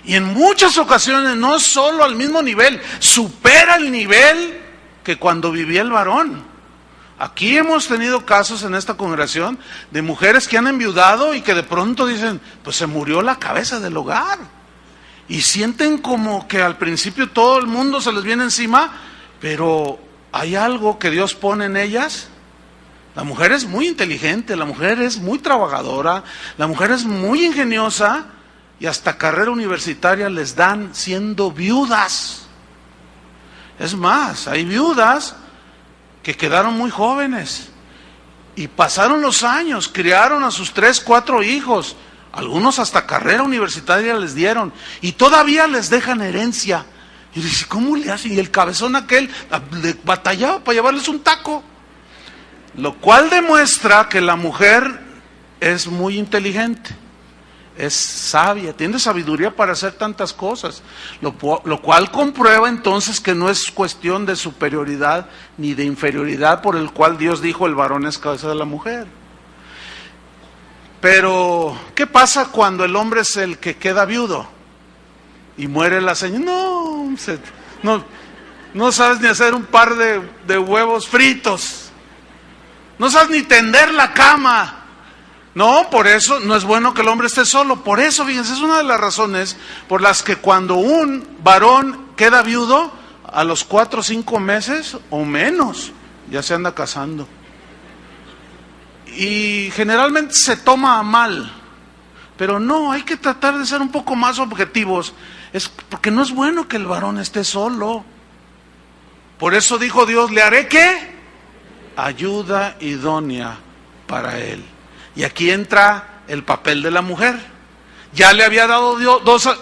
Y en muchas ocasiones, no solo al mismo nivel, supera el nivel que cuando vivía el varón. Aquí hemos tenido casos en esta congregación de mujeres que han enviudado y que de pronto dicen: pues se murió la cabeza del hogar. Y sienten como que al principio todo el mundo se les viene encima, pero hay algo que Dios pone en ellas. La mujer es muy inteligente, la mujer es muy trabajadora, la mujer es muy ingeniosa, y hasta carrera universitaria les dan siendo viudas. Es más, hay viudas que quedaron muy jóvenes y pasaron los años, criaron a sus 3, 4 hijos, algunos hasta carrera universitaria les dieron y todavía les dejan herencia. Y dice: ¿cómo le hacen? Y el cabezón aquel le batallaba para llevarles un taco. Lo cual demuestra que la mujer es muy inteligente, es sabia, tiene sabiduría para hacer tantas cosas, lo cual comprueba entonces que no es cuestión de superioridad ni de inferioridad, por el cual Dios dijo el varón es cabeza de la mujer. Pero, ¿qué pasa cuando el hombre es el que queda viudo y muere la señora? No sabes ni hacer un par de huevos fritos, no sabes ni tender la cama. No, por eso no es bueno que el hombre esté solo. Por eso, fíjense, es una de las razones por las que cuando un varón queda viudo, a los 4 o 5 meses o menos, ya se anda casando. Y generalmente se toma a mal, pero no, hay que tratar de ser un poco más objetivos. Es porque no es bueno que el varón esté solo. Por eso dijo Dios, le haré ¿qué? Ayuda idónea para él. Y aquí entra el papel de la mujer. Ya le había dado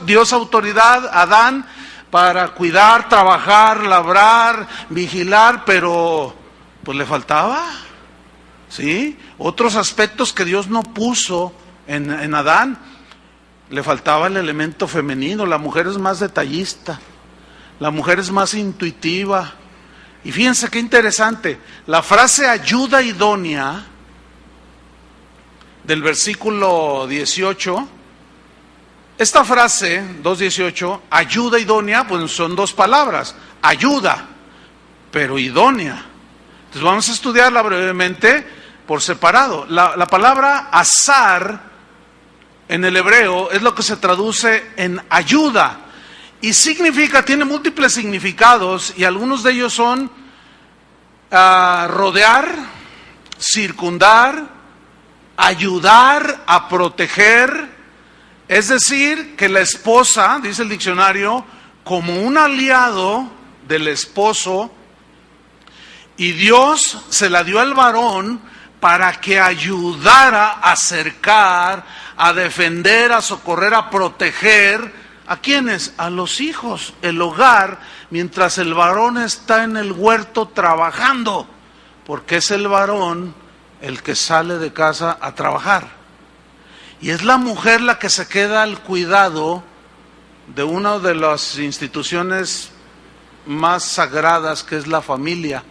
Dios autoridad a Adán para cuidar, trabajar, labrar, vigilar, pero pues le faltaba, ¿sí? Otros aspectos que Dios no puso en Adán. Le faltaba el elemento femenino. La mujer es más detallista, la mujer es más intuitiva. Y fíjense qué interesante, la frase ayuda idónea del versículo 18, esta frase, 2:18, ayuda idónea, pues son 2 palabras, ayuda, pero idónea. Entonces vamos a estudiarla brevemente por separado. La palabra azar en el hebreo es lo que se traduce en ayuda, y significa, tiene múltiples significados, y algunos de ellos son rodear, circundar, ayudar a proteger. Es decir, que la esposa, dice el diccionario, como un aliado del esposo, y Dios se la dio al varón para que ayudara a acercar, a defender, a socorrer, a proteger. ¿A quiénes? A los hijos, el hogar, mientras el varón está en el huerto trabajando, porque es el varón el que sale de casa a trabajar. Y es la mujer la que se queda al cuidado de una de las instituciones más sagradas, que es la familia.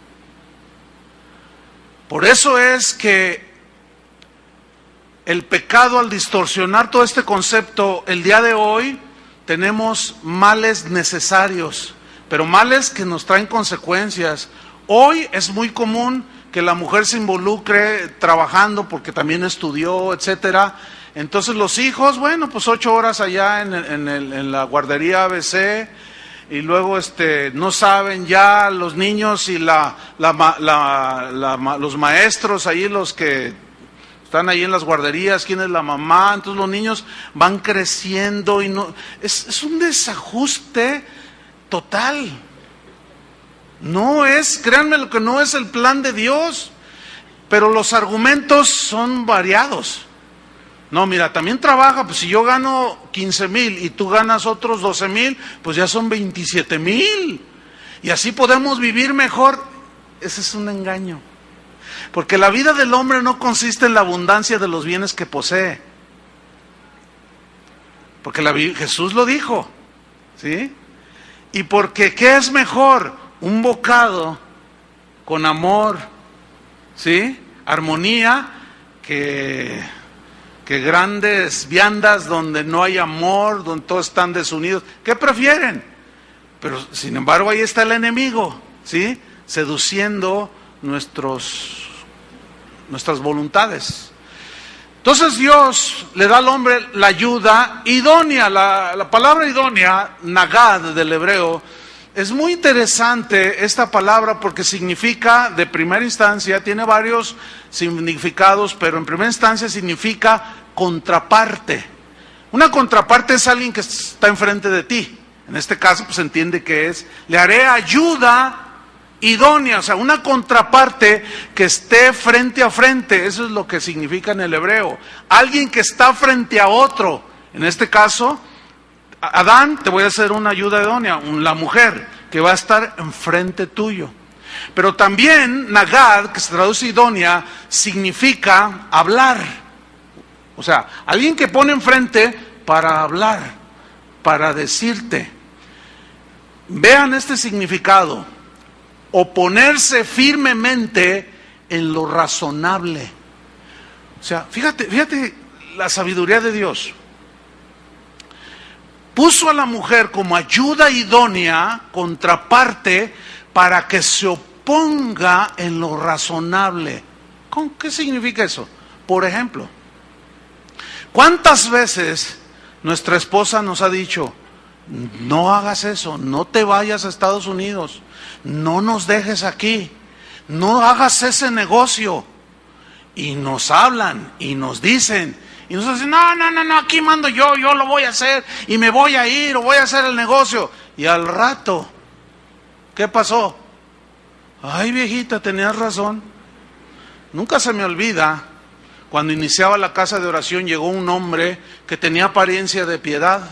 Por eso es que el pecado, al distorsionar todo este concepto, el día de hoy tenemos males necesarios, pero males que nos traen consecuencias. Hoy es muy común que la mujer se involucre trabajando porque también estudió, etcétera. Entonces los hijos, bueno, pues 8 horas allá en la guardería ABC, y luego no saben ya los niños y los maestros ahí, los que están ahí en las guarderías, quién es la mamá. Entonces los niños van creciendo y no es un desajuste total. No es, créanme, lo que no es el plan de Dios, pero los argumentos son variados. No, mira, también trabaja, pues si yo gano 15,000 y tú ganas otros 12,000, pues ya son 27,000. Y así podemos vivir mejor. Ese es un engaño. Porque la vida del hombre no consiste en la abundancia de los bienes que posee. Porque Jesús lo dijo, ¿sí? Y porque, ¿qué es mejor? Un bocado con amor, ¿sí? Armonía, que grandes viandas donde no hay amor, donde todos están desunidos. ¿Qué prefieren? Pero sin embargo ahí está el enemigo, ¿sí? Seduciendo nuestras voluntades. Entonces Dios le da al hombre la ayuda idónea. La palabra idónea, nagad del hebreo, es muy interesante esta palabra porque significa, de primera instancia, tiene varios significados, pero en primera instancia significa contraparte. Una contraparte es alguien que está enfrente de ti. En este caso, pues se entiende que le haré ayuda idónea, o sea, una contraparte que esté frente a frente. Eso es lo que significa en el hebreo. Alguien que está frente a otro. En este caso, Adán, te voy a hacer una ayuda idónea, la mujer que va a estar enfrente tuyo. Pero también nagad, que se traduce idónea, significa hablar. O sea, alguien que pone enfrente para hablar, para decirte. Vean este significado: oponerse firmemente en lo razonable. O sea, fíjate la sabiduría de Dios. Puso a la mujer como ayuda idónea, contraparte, para que se oponga en lo razonable. ¿Qué significa eso? Por ejemplo, ¿cuántas veces nuestra esposa nos ha dicho: no hagas eso, no te vayas a Estados Unidos, no nos dejes aquí, no hagas ese negocio? Y nos hablan y nos dicen, y nos dicen: no, aquí mando yo lo voy a hacer, y me voy a ir, o voy a hacer el negocio. Y al rato, ¿qué pasó? Ay, viejita, tenías razón. Nunca se me olvida, cuando iniciaba la casa de oración, llegó un hombre que tenía apariencia de piedad.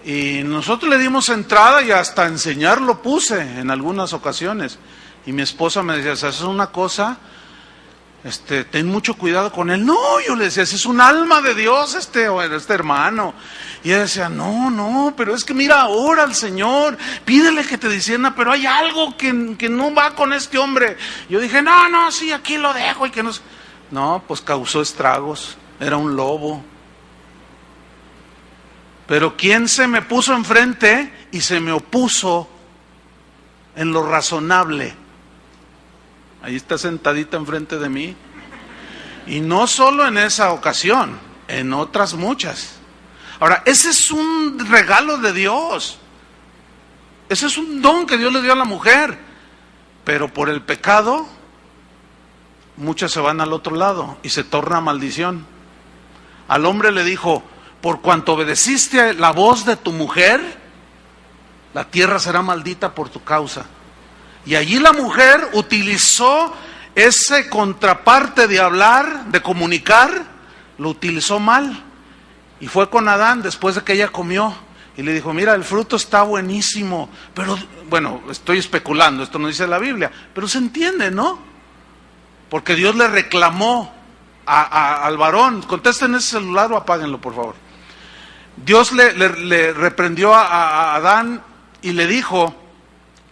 Y nosotros le dimos entrada y hasta enseñar lo puse en algunas ocasiones. Y mi esposa me decía: ¿sabes una cosa? Ten mucho cuidado con él. No, yo le decía: es un alma de Dios este hermano. Y ella decía: no, pero es que mira, ora al Señor, pídele que te discierna, pero hay algo que no va con este hombre. Yo dije: no, sí, aquí lo dejo. Y que no, pues causó estragos, era un lobo. Pero ¿quién se me puso enfrente y se me opuso en lo razonable? Ahí está sentadita enfrente de mí. Y no solo en esa ocasión, en otras muchas. Ahora, ese es un regalo de Dios. Ese es un don que Dios le dio a la mujer. Pero por el pecado, muchas se van al otro lado y se torna maldición. Al hombre le dijo: por cuanto obedeciste la voz de tu mujer, la tierra será maldita por tu causa. Y allí la mujer utilizó ese contraparte de hablar, de comunicar, lo utilizó mal. Y fue con Adán después de que ella comió. Y le dijo: mira, el fruto está buenísimo. Pero, bueno, estoy especulando, esto no dice la Biblia. Pero se entiende, ¿no? Porque Dios le reclamó al varón. Contesten ese celular o apáguenlo, por favor. Dios le reprendió a Adán y le dijo: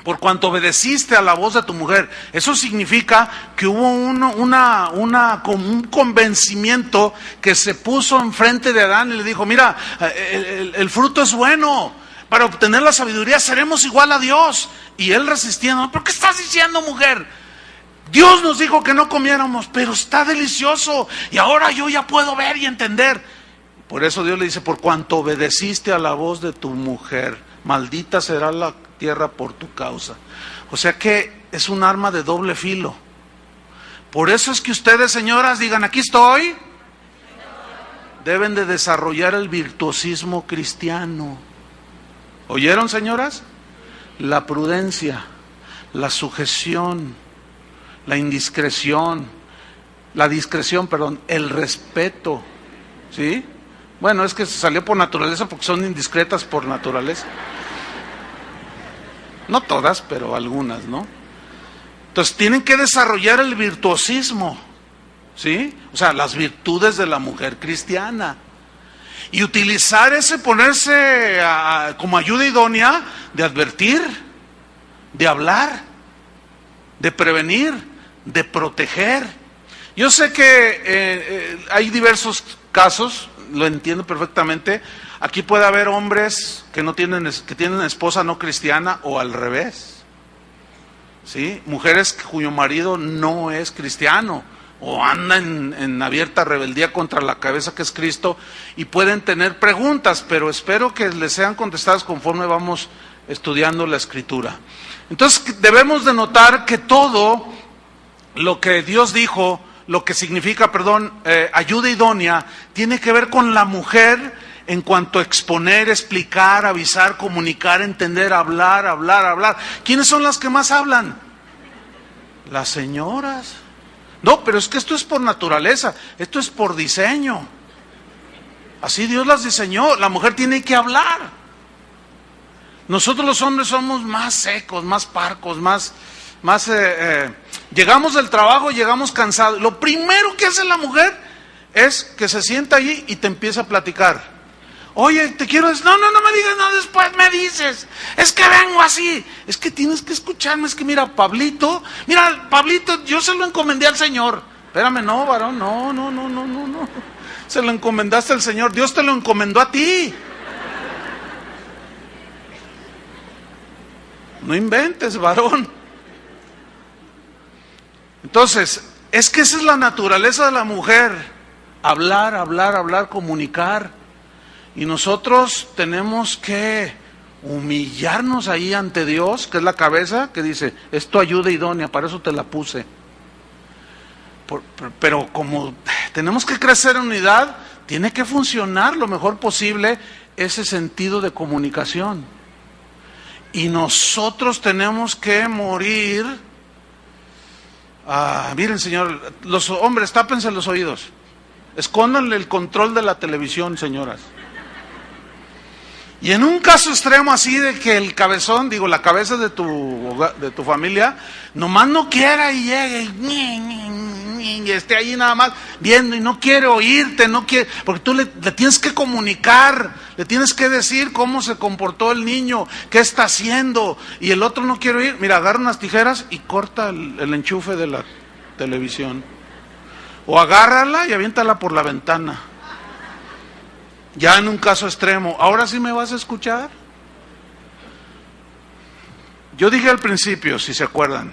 por cuanto obedeciste a la voz de tu mujer. Eso significa que hubo un convencimiento que se puso enfrente de Adán y le dijo: mira, el fruto es bueno, para obtener la sabiduría seremos igual a Dios. Y él resistiendo: ¿pero qué estás diciendo, mujer? Dios nos dijo que no comiéramos, pero está delicioso y ahora yo ya puedo ver y entender. Por eso Dios le dice: por cuanto obedeciste a la voz de tu mujer, maldita será la tierra por tu causa. O sea que es un arma de doble filo. Por eso es que ustedes, señoras, digan: aquí estoy. Deben de desarrollar el virtuosismo cristiano. ¿Oyeron, señoras? La prudencia, la sujeción, la indiscreción, el respeto. ¿Sí? Bueno, es que salió por naturaleza porque son indiscretas por naturaleza. No todas, pero algunas, ¿no? Entonces tienen que desarrollar el virtuosismo, ¿sí? O sea, las virtudes de la mujer cristiana. Y utilizar ponerse como ayuda idónea de advertir, de hablar, de prevenir, de proteger. Yo sé que hay diversos casos, lo entiendo perfectamente. Aquí puede haber hombres que tienen esposa no cristiana o al revés, ¿sí? Mujeres cuyo marido no es cristiano o anda en abierta rebeldía contra la cabeza que es Cristo, y pueden tener preguntas, pero espero que les sean contestadas conforme vamos estudiando la Escritura. Entonces debemos de notar que todo lo que Dios dijo, lo que significa, ayuda idónea, tiene que ver con la mujer en cuanto a exponer, explicar, avisar, comunicar, entender, hablar. ¿Quiénes son las que más hablan? Las señoras. No, pero es que esto es por naturaleza, esto es por diseño. Así Dios las diseñó, la mujer tiene que hablar. Nosotros los hombres somos más secos, más parcos, llegamos del trabajo, llegamos cansados. Lo primero que hace la mujer es que se sienta allí y te empieza a platicar. Oye, te quiero decir, no me digas nada, después me dices, es que vengo así, es que tienes que escucharme, es que mira, Pablito, yo se lo encomendé al Señor. Espérame, no, varón, no, se lo encomendaste al Señor, Dios te lo encomendó a ti. No inventes, varón. Entonces, es que esa es la naturaleza de la mujer, hablar, comunicar. Y nosotros tenemos que humillarnos ahí ante Dios, que es la cabeza, que dice, es tu ayuda idónea, para eso te la puse. Pero como tenemos que crecer en unidad, tiene que funcionar lo mejor posible ese sentido de comunicación. Y nosotros tenemos que morir. Miren, Señor, los hombres, tápense los oídos. Escóndanle el control de la televisión, señoras. Y en un caso extremo así de que el cabezón, la cabeza de tu familia, nomás no quiera y llegue y esté allí nada más viendo y no quiere oírte, porque tú le tienes que comunicar, le tienes que decir cómo se comportó el niño, qué está haciendo, y el otro no quiere oír. Mira, agarra unas tijeras y corta el enchufe de la televisión. O agárrala y aviéntala por la ventana. Ya en un caso extremo, ¿ahora sí me vas a escuchar? Yo dije al principio, si se acuerdan,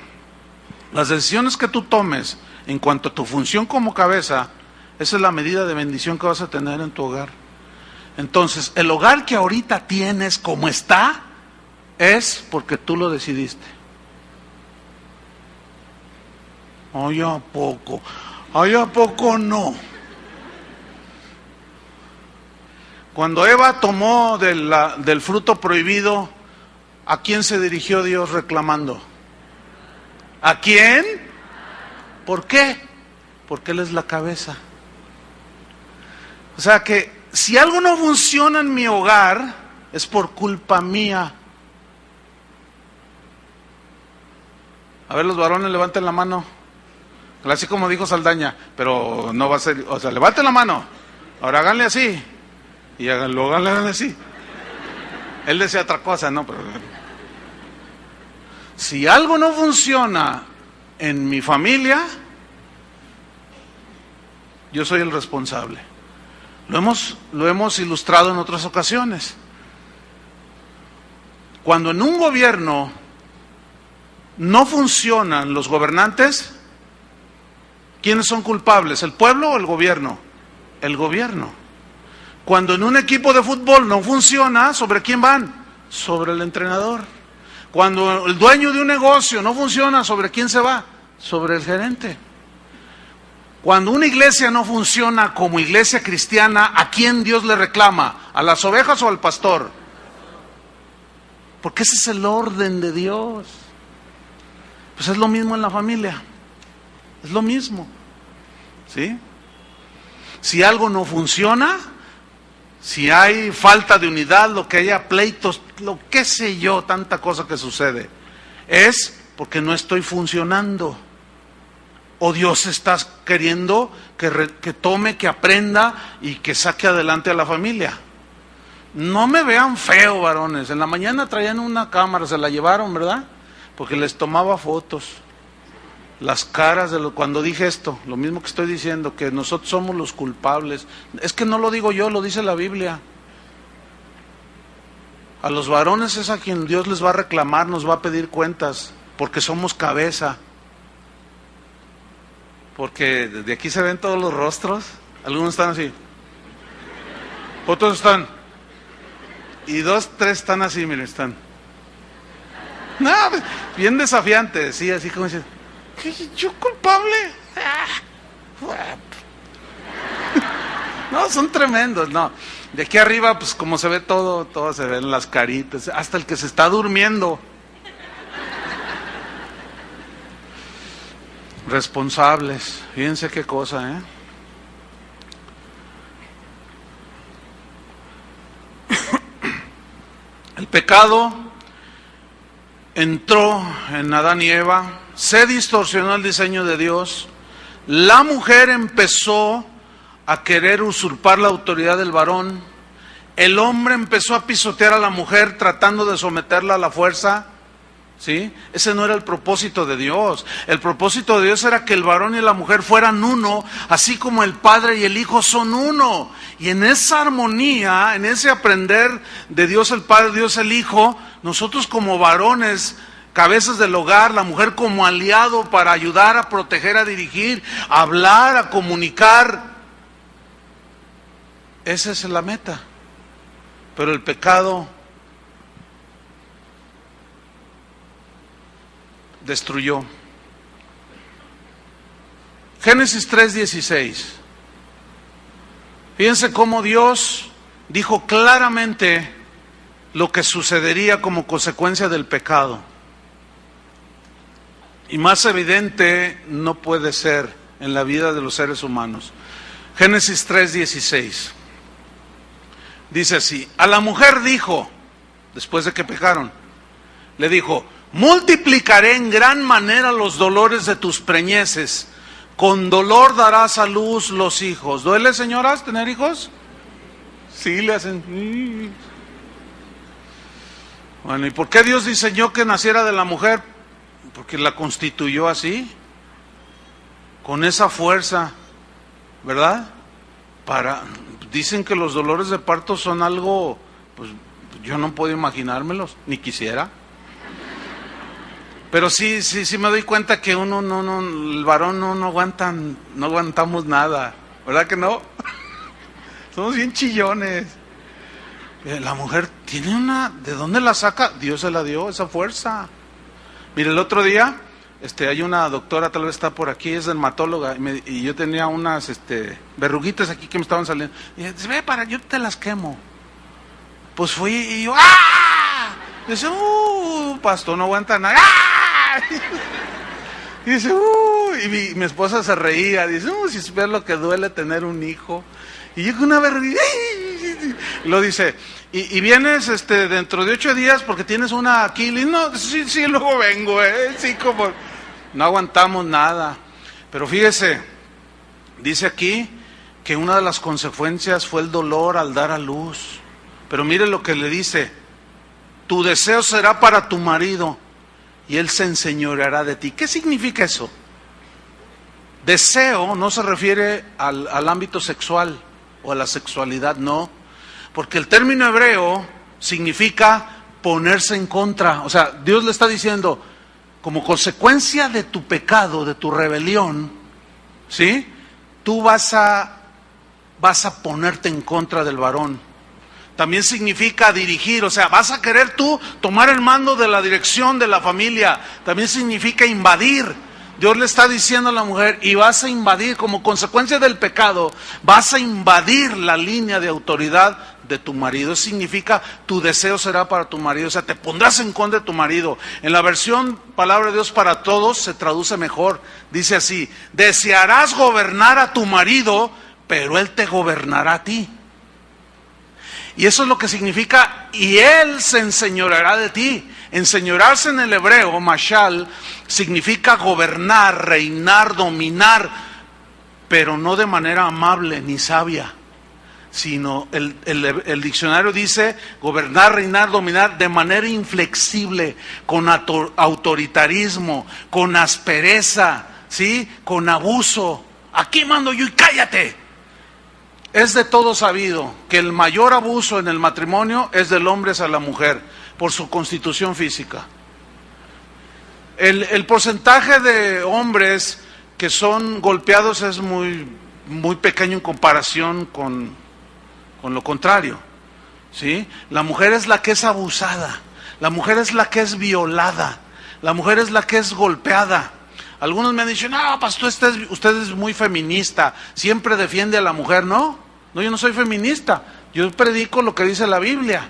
las decisiones que tú tomes en cuanto a tu función como cabeza, esa es la medida de bendición que vas a tener en tu hogar. Entonces, el hogar que ahorita tienes como está, es porque tú lo decidiste. Ay, ¿a poco no? Cuando Eva tomó del fruto prohibido, ¿a quién se dirigió Dios reclamando? ¿A quién? ¿Por qué? Porque Él es la cabeza. O sea que si algo no funciona en mi hogar, es por culpa mía. A ver, los varones, levanten la mano. Así como dijo Saldaña, pero no va a ser, o sea, levanten la mano. Ahora háganle así. Y háganle así. Él decía otra cosa, no, pero si algo no funciona en mi familia, yo soy el responsable. Lo hemos ilustrado en otras ocasiones. Cuando en un gobierno no funcionan los gobernantes, ¿quiénes son culpables? ¿El pueblo o el gobierno? El gobierno. Cuando en un equipo de fútbol no funciona, ¿sobre quién van? Sobre el entrenador. Cuando el dueño de un negocio no funciona, ¿sobre quién se va? Sobre el gerente. Cuando una iglesia no funciona como iglesia cristiana, ¿a quién Dios le reclama? ¿A las ovejas o al pastor? Porque ese es el orden de Dios. Pues es lo mismo en la familia. Es lo mismo. ¿Sí? Si algo no funciona, si hay falta de unidad, lo que haya pleitos, lo que sé yo, tanta cosa que sucede, es porque no estoy funcionando. O Dios está queriendo que tome, que aprenda y que saque adelante a la familia. No me vean feo, varones. En la mañana traían una cámara, se la llevaron, ¿verdad? Porque les tomaba fotos. Las caras cuando dije esto, lo mismo que estoy diciendo, que nosotros somos los culpables. Es que no lo digo yo, lo dice la Biblia. A los varones es a quien Dios les va a reclamar, nos va a pedir cuentas, porque somos cabeza. Porque de aquí se ven todos los rostros, algunos están así, otros están, y 2, 3 están así, miren, están. No, bien desafiantes, sí, así como dicen, ¿yo culpable? No, son tremendos, no. De aquí arriba, pues como se ve todo se ven las caritas, hasta el que se está durmiendo. Responsables, fíjense qué cosa, ¿eh? El pecado entró en Adán y Eva, se distorsionó el diseño de Dios, la mujer empezó a querer usurpar la autoridad del varón. El hombre empezó a pisotear a la mujer tratando de someterla a la fuerza. ¿Sí? Ese no era el propósito de Dios. El propósito de Dios era que el varón y la mujer fueran uno, así como el Padre y el Hijo son uno. Y en esa armonía, en ese aprender de Dios el Padre, Dios el Hijo, nosotros como varones, cabezas del hogar, la mujer como aliado para ayudar a proteger, a dirigir, a hablar, a comunicar. Esa es la meta. Pero el pecado destruyó. Génesis 3:16. Fíjense cómo Dios dijo claramente lo que sucedería como consecuencia del pecado. Y más evidente no puede ser en la vida de los seres humanos. Génesis 3:16. Dice así: a la mujer dijo, después de que pecaron, le dijo: multiplicaré en gran manera los dolores de tus preñeces, con dolor darás a luz los hijos. ¿Duele, señoras, tener hijos? Sí, le hacen. Bueno, ¿y por qué Dios diseñó que naciera de la mujer? Porque la constituyó así, con esa fuerza, ¿verdad? Dicen que los dolores de parto son algo, pues yo no puedo imaginármelos, ni quisiera. Pero sí me doy cuenta que uno el varón no aguantamos nada, ¿verdad que no? Somos bien chillones. La mujer tiene ¿de dónde la saca? Dios se la dio, esa fuerza. Mire, el otro día, hay una doctora, tal vez está por aquí, es dermatóloga, y yo tenía unas, verruguitas aquí que me estaban saliendo. Y dice: ve, yo te las quemo. Pues fui y yo, ¡ah! Dice: pastor, no aguanta nada. ¡Ah! Y dice, y mi esposa se reía, dice: si supieras lo que duele tener un hijo. Y yo con una vergüenza, y lo dice: y vienes dentro de 8 días porque tienes una Aquiles. No, sí, luego vengo, sí, como no aguantamos nada. Pero fíjese, dice aquí que una de las consecuencias fue el dolor al dar a luz. Pero mire lo que le dice: tu deseo será para tu marido y él se enseñoreará de ti. ¿Qué significa eso? Deseo no se refiere al ámbito sexual o a la sexualidad, no. Porque el término hebreo significa ponerse en contra. O sea, Dios le está diciendo, como consecuencia de tu pecado, de tu rebelión, ¿sí? Tú vas a ponerte en contra del varón. También significa dirigir, o sea, vas a querer tú tomar el mando de la dirección de la familia. También significa invadir. Dios le está diciendo a la mujer: y vas a invadir, como consecuencia del pecado, vas a invadir la línea de autoridad de tu marido. Eso significa: tu deseo será para tu marido, o sea, te pondrás en contra de tu marido. En la versión Palabra de Dios para Todos se traduce mejor. Dice así: desearás gobernar a tu marido, pero él te gobernará a ti. Y eso es lo que significa: y él se enseñoreará de ti. Enseñorarse en el hebreo, mashal, significa gobernar, reinar, dominar, pero no de manera amable ni sabia, sino el diccionario dice gobernar, reinar, dominar de manera inflexible, con autoritarismo, con aspereza, ¿sí? Con abuso. Aquí mando yo y cállate. Es de todo sabido que el mayor abuso en el matrimonio es del hombre hacia la mujer, por su constitución física. El porcentaje de hombres que son golpeados es muy pequeño en comparación con lo contrario, ¿sí? La mujer es la que es abusada, la mujer es la que es violada, la mujer es la que es golpeada. Algunos me han dicho: no, pastor, usted es muy feminista, siempre defiende a la mujer. No, yo no soy feminista, yo predico lo que dice la Biblia,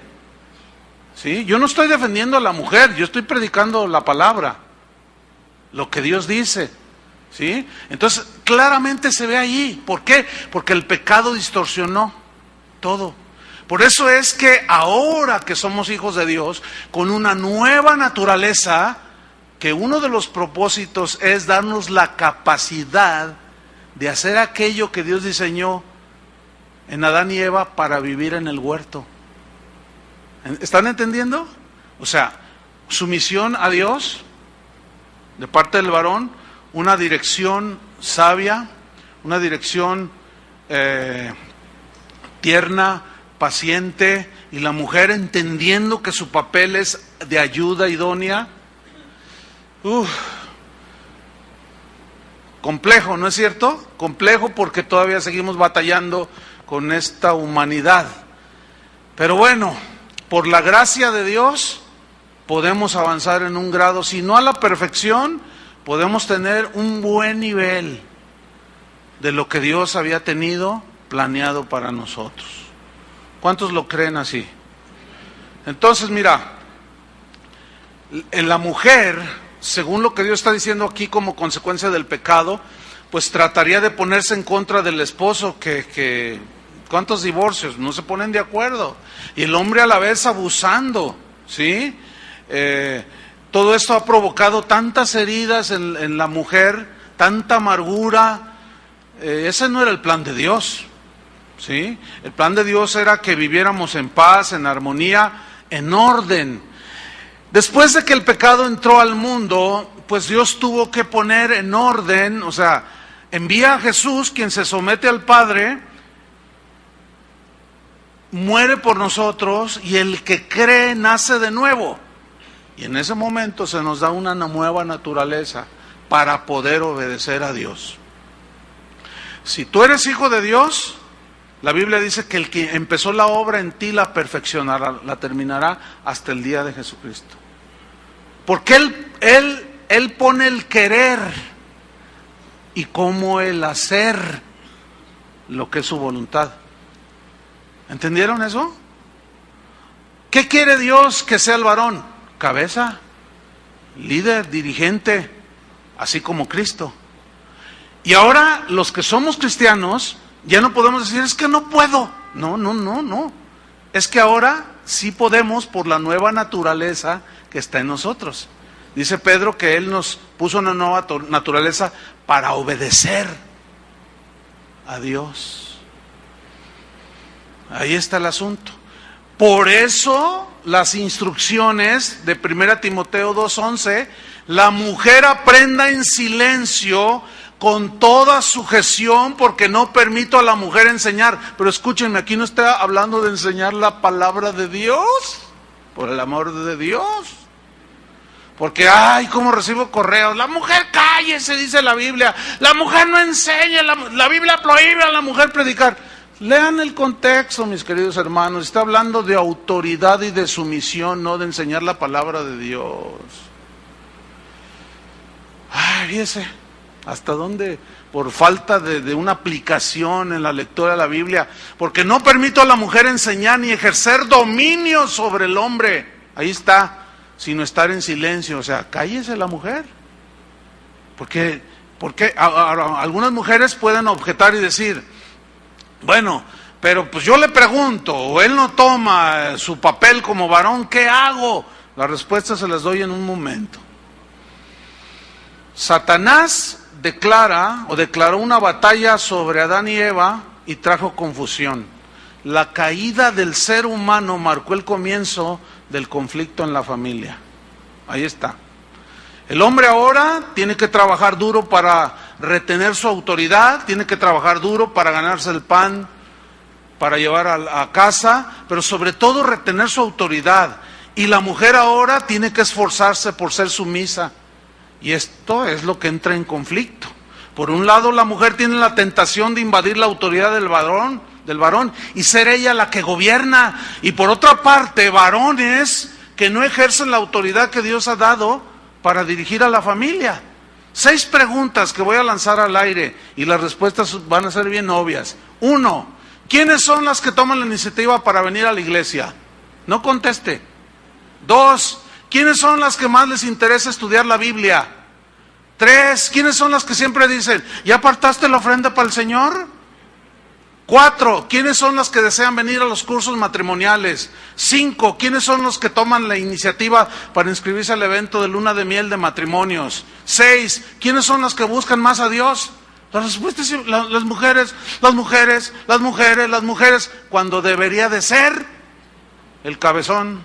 ¿sí? Yo no estoy defendiendo a la mujer, yo estoy predicando la palabra, lo que Dios dice, ¿sí? Entonces, claramente se ve allí. ¿Por qué? Porque el pecado distorsionó todo. Por eso es que ahora que somos hijos de Dios, con una nueva naturaleza, que uno de los propósitos es darnos la capacidad de hacer aquello que Dios diseñó en Adán y Eva para vivir en el huerto. ¿Están entendiendo? O sea, sumisión a Dios de parte del varón, una dirección sabia, una dirección tierna, paciente, y la mujer entendiendo que su papel es de ayuda idónea. Complejo, ¿no es cierto? Complejo porque todavía seguimos batallando con esta humanidad. Pero bueno, por la gracia de Dios podemos avanzar en un grado, si no a la perfección, podemos tener un buen nivel de lo que Dios había tenido planeado para nosotros. ¿Cuántos lo creen así? Entonces, mira, en la mujer, según lo que Dios está diciendo aquí como consecuencia del pecado, pues trataría de ponerse en contra del esposo, ¿cuántos divorcios? No se ponen de acuerdo. Y el hombre a la vez abusando, ¿sí? Todo esto ha provocado tantas heridas en la mujer, tanta amargura. Ese no era el plan de Dios, ¿sí? El plan de Dios era que viviéramos en paz, en armonía, en orden. Después de que el pecado entró al mundo, pues Dios tuvo que poner en orden, o sea, envía a Jesús, quien se somete al Padre, muere por nosotros, y el que cree nace de nuevo. Y en ese momento se nos da una nueva naturaleza para poder obedecer a Dios. Si tú eres hijo de Dios, la Biblia dice que el que empezó la obra en ti la perfeccionará, la terminará hasta el día de Jesucristo. Porque Él pone el querer y cómo el hacer lo que es su voluntad. ¿Entendieron eso? ¿Qué quiere Dios que sea el varón? Cabeza, líder, dirigente, así como Cristo. Y ahora los que somos cristianos ya no podemos decir, es que no puedo. No. Es que ahora sí podemos por la nueva naturaleza que está en nosotros. Dice Pedro que Él nos puso una nueva naturaleza para obedecer a Dios. Ahí está el asunto. Por eso las instrucciones de 1 Timoteo 2:11, la mujer aprenda en silencio con toda sujeción, porque no permito a la mujer enseñar. Pero escúchenme, aquí no está hablando de enseñar la palabra de Dios, por el amor de Dios. Porque, cómo recibo correos, la mujer cállese, dice la Biblia, la mujer no enseña, la Biblia prohíbe a la mujer predicar. Lean el contexto, mis queridos hermanos, está hablando de autoridad y de sumisión, no de enseñar la palabra de Dios. Fíjese, hasta dónde, por falta de una aplicación en la lectura de la Biblia, porque no permito a la mujer enseñar ni ejercer dominio sobre el hombre. Ahí está, sino estar en silencio, o sea, cállese la mujer. Porque algunas mujeres pueden objetar y decir, bueno, pero pues yo le pregunto, o él no toma su papel como varón, ¿qué hago? La respuesta se las doy en un momento. Satanás declaró una batalla sobre Adán y Eva y trajo confusión. La caída del ser humano marcó el comienzo del conflicto en la familia. Ahí está. El hombre ahora tiene que trabajar duro para retener su autoridad, tiene que trabajar duro para ganarse el pan, para llevar a casa, pero sobre todo retener su autoridad. Y la mujer ahora tiene que esforzarse por ser sumisa. Y esto es lo que entra en conflicto. Por un lado, la mujer tiene la tentación de invadir la autoridad del varón y ser ella la que gobierna. Y por otra parte, varones que no ejercen la autoridad que Dios ha dado para dirigir a la familia. 6 preguntas que voy a lanzar al aire y las respuestas van a ser bien obvias. 1, ¿quiénes son las que toman la iniciativa para venir a la iglesia? No conteste. 2, ¿quiénes son las que más les interesa estudiar la Biblia? 3, ¿quiénes son las que siempre dicen, ¿ya apartaste la ofrenda para el Señor? 4, ¿quiénes son las que desean venir a los cursos matrimoniales? 5, ¿quiénes son los que toman la iniciativa para inscribirse al evento de luna de miel de matrimonios? 6, ¿quiénes son las que buscan más a Dios? La respuesta es las mujeres, las mujeres, las mujeres, las mujeres, cuando debería de ser el cabezón.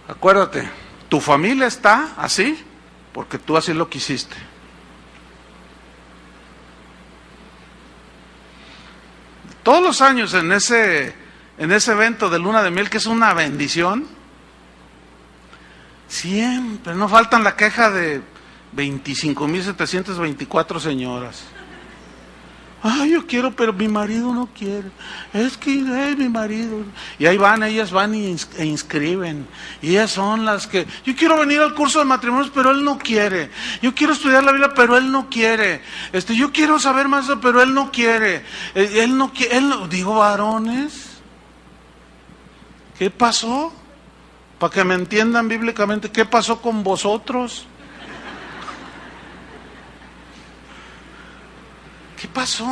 Acuérdate, tu familia está así porque tú así lo quisiste. Todos los años en ese evento de luna de miel, que es una bendición, siempre no faltan la queja de 25,724 señoras. Ay, yo quiero, pero mi marido no quiere. Es que mi marido. Y ahí van, ellas van e inscriben. Y ellas son las que, yo quiero venir al curso de matrimonios, pero él no quiere. Yo quiero estudiar la Biblia, pero él no quiere. Yo quiero saber más, pero él no quiere. Él no quiere, digo, varones, ¿qué pasó? Para que me entiendan bíblicamente, ¿qué pasó con vosotros? ¿Qué pasó?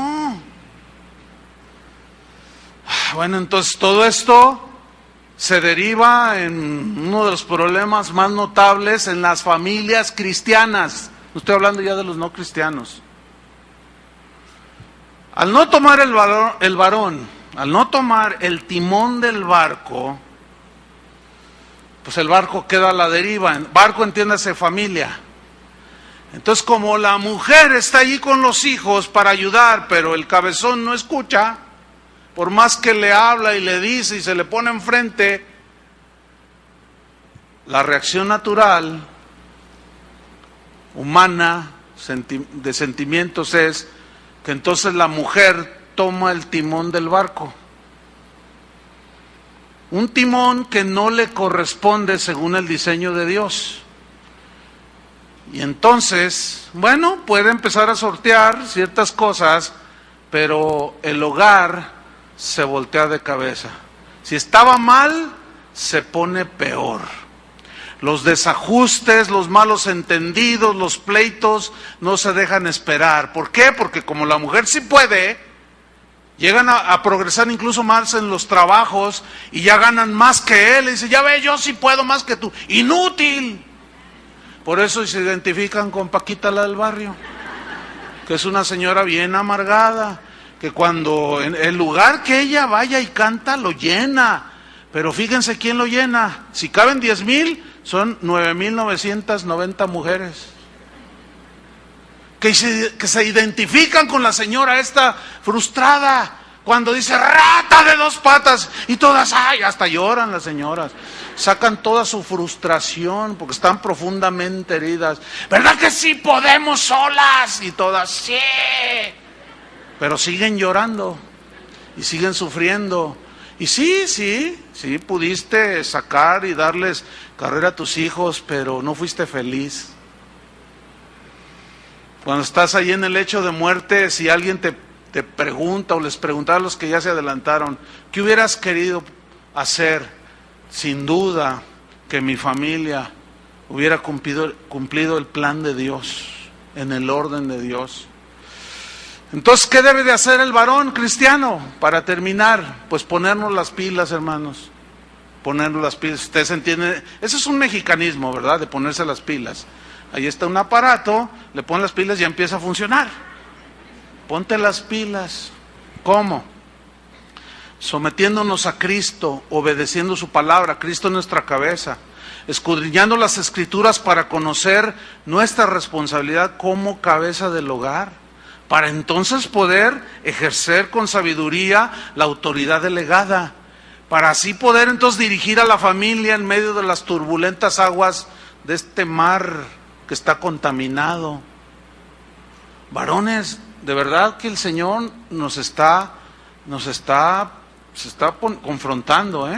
Bueno, entonces todo esto se deriva en uno de los problemas más notables en las familias cristianas. No estoy hablando ya de los no cristianos. Al no tomar el varón, al no tomar el timón del barco, pues el barco queda a la deriva. Barco, entiéndase, familia. Entonces, como la mujer está allí con los hijos para ayudar, pero el cabezón no escucha, por más que le habla y le dice y se le pone enfrente, la reacción natural, humana, de sentimientos es que entonces la mujer toma el timón del barco. Un timón que no le corresponde según el diseño de Dios. Y entonces, bueno, puede empezar a sortear ciertas cosas, pero el hogar se voltea de cabeza. Si estaba mal, se pone peor. Los desajustes, los malos entendidos, los pleitos no se dejan esperar. ¿Por qué? Porque como la mujer sí puede, llegan a progresar incluso más en los trabajos y ya ganan más que él. Y dice, ya ve, yo sí puedo más que tú. ¡Inútil! Por eso se identifican con Paquita, la del barrio, que es una señora bien amargada, que cuando en el lugar que ella vaya y canta, lo llena. Pero fíjense quién lo llena. Si caben 10,000, son 9,990 mujeres. Que se identifican con la señora esta frustrada, cuando dice, rata de 2 patas, y todas, ay, hasta lloran las señoras. Sacan toda su frustración porque están profundamente heridas. ¿Verdad que sí podemos solas? Y todas, sí. Pero siguen llorando y siguen sufriendo. Y sí, pudiste sacar y darles carrera a tus hijos, pero no fuiste feliz. Cuando estás ahí en el lecho de muerte, si alguien te pregunta o les preguntaba a los que ya se adelantaron, ¿qué hubieras querido hacer? Sin duda que mi familia hubiera cumplido el plan de Dios, en el orden de Dios. Entonces, ¿qué debe de hacer el varón cristiano? Para terminar, pues ponernos las pilas, hermanos. Ponernos las pilas. Ustedes entienden, eso es un mexicanismo, ¿verdad? De ponerse las pilas. Ahí está un aparato, le ponen las pilas y ya empieza a funcionar. Ponte las pilas. ¿Cómo? Sometiéndonos a Cristo, obedeciendo su palabra, Cristo en nuestra cabeza, escudriñando las Escrituras para conocer nuestra responsabilidad como cabeza del hogar, para entonces poder ejercer con sabiduría la autoridad delegada, para así poder entonces dirigir a la familia en medio de las turbulentas aguas de este mar que está contaminado. Varones, de verdad que el Señor se está confrontando,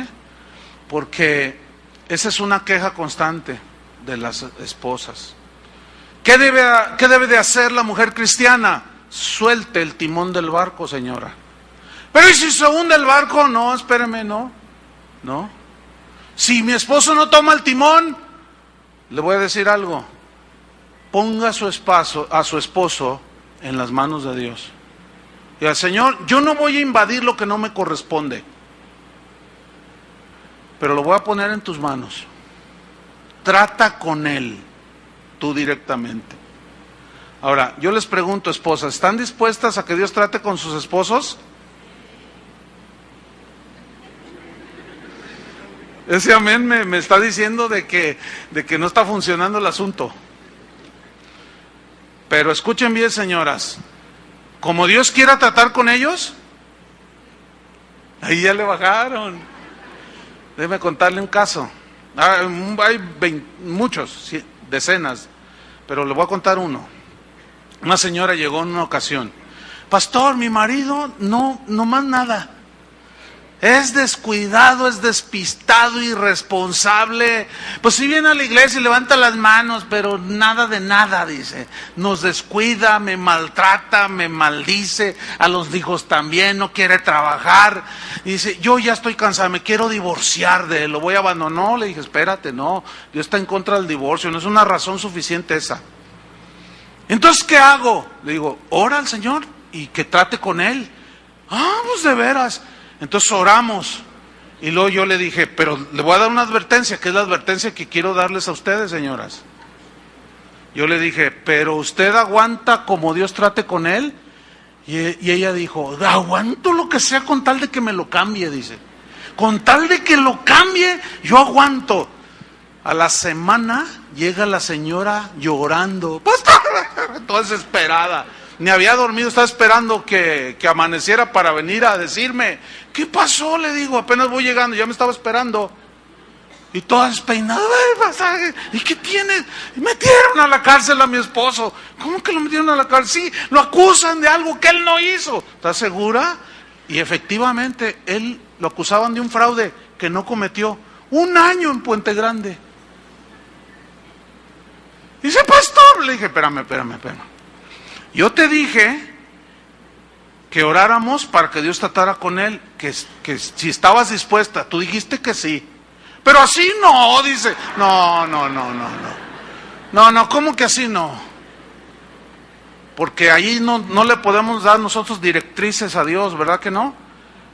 porque esa es una queja constante de las esposas. ¿Qué debe de hacer la mujer cristiana? Suelte el timón del barco, señora. Pero ¿y si se hunde el barco? No, espéreme, no. Si mi esposo no toma el timón, le voy a decir algo. Ponga a su esposo en las manos de Dios. Y al Señor, yo no voy a invadir lo que no me corresponde, pero lo voy a poner en tus manos. Trata con él, tú directamente. Ahora, yo les pregunto, esposas, ¿están dispuestas a que Dios trate con sus esposos? Ese amén me está diciendo de que no está funcionando el asunto. Pero escuchen bien, señoras, como Dios quiera tratar con ellos, ahí ya le bajaron. Déjeme contarle un caso. Hay muchos, decenas, pero le voy a contar uno. Una señora llegó en una ocasión: pastor, mi marido no más nada. Es descuidado, es despistado, irresponsable. Pues si viene a la iglesia y levanta las manos, pero nada de nada, dice. Nos descuida, me maltrata, me maldice, a los hijos también, no quiere trabajar. Dice, yo ya estoy cansada, me quiero divorciar de él, lo voy a abandonar. No, le dije, espérate, no, Dios está en contra del divorcio, no es una razón suficiente esa. Entonces, ¿qué hago? Le digo, ora al Señor y que trate con él. Pues de veras. Entonces oramos, y luego yo le dije, pero le voy a dar una advertencia, que es la advertencia que quiero darles a ustedes, señoras. Yo le dije, pero usted aguanta como Dios trate con él. Y ella dijo, aguanto lo que sea con tal de que me lo cambie, dice. Con tal de que lo cambie, yo aguanto. A la semana llega la señora llorando, pastor, toda desesperada. Ni había dormido, estaba esperando que amaneciera para venir a decirme, ¿qué pasó? Le digo, apenas voy llegando, ya me estaba esperando. Y toda despeinada, ¿y qué tiene? Metieron a la cárcel a mi esposo. ¿Cómo que lo metieron a la cárcel? Sí, lo acusan de algo que él no hizo. ¿Estás segura? Y efectivamente, él lo acusaban de un fraude que no cometió. 1 año en Puente Grande. Dice, pastor, le dije, espérame. Yo te dije que oráramos para que Dios tratara con él, que si estabas dispuesta, tú dijiste que sí. Pero así no, dice. No, ¿cómo que así no? Porque ahí no le podemos dar nosotros directrices a Dios, ¿verdad que no?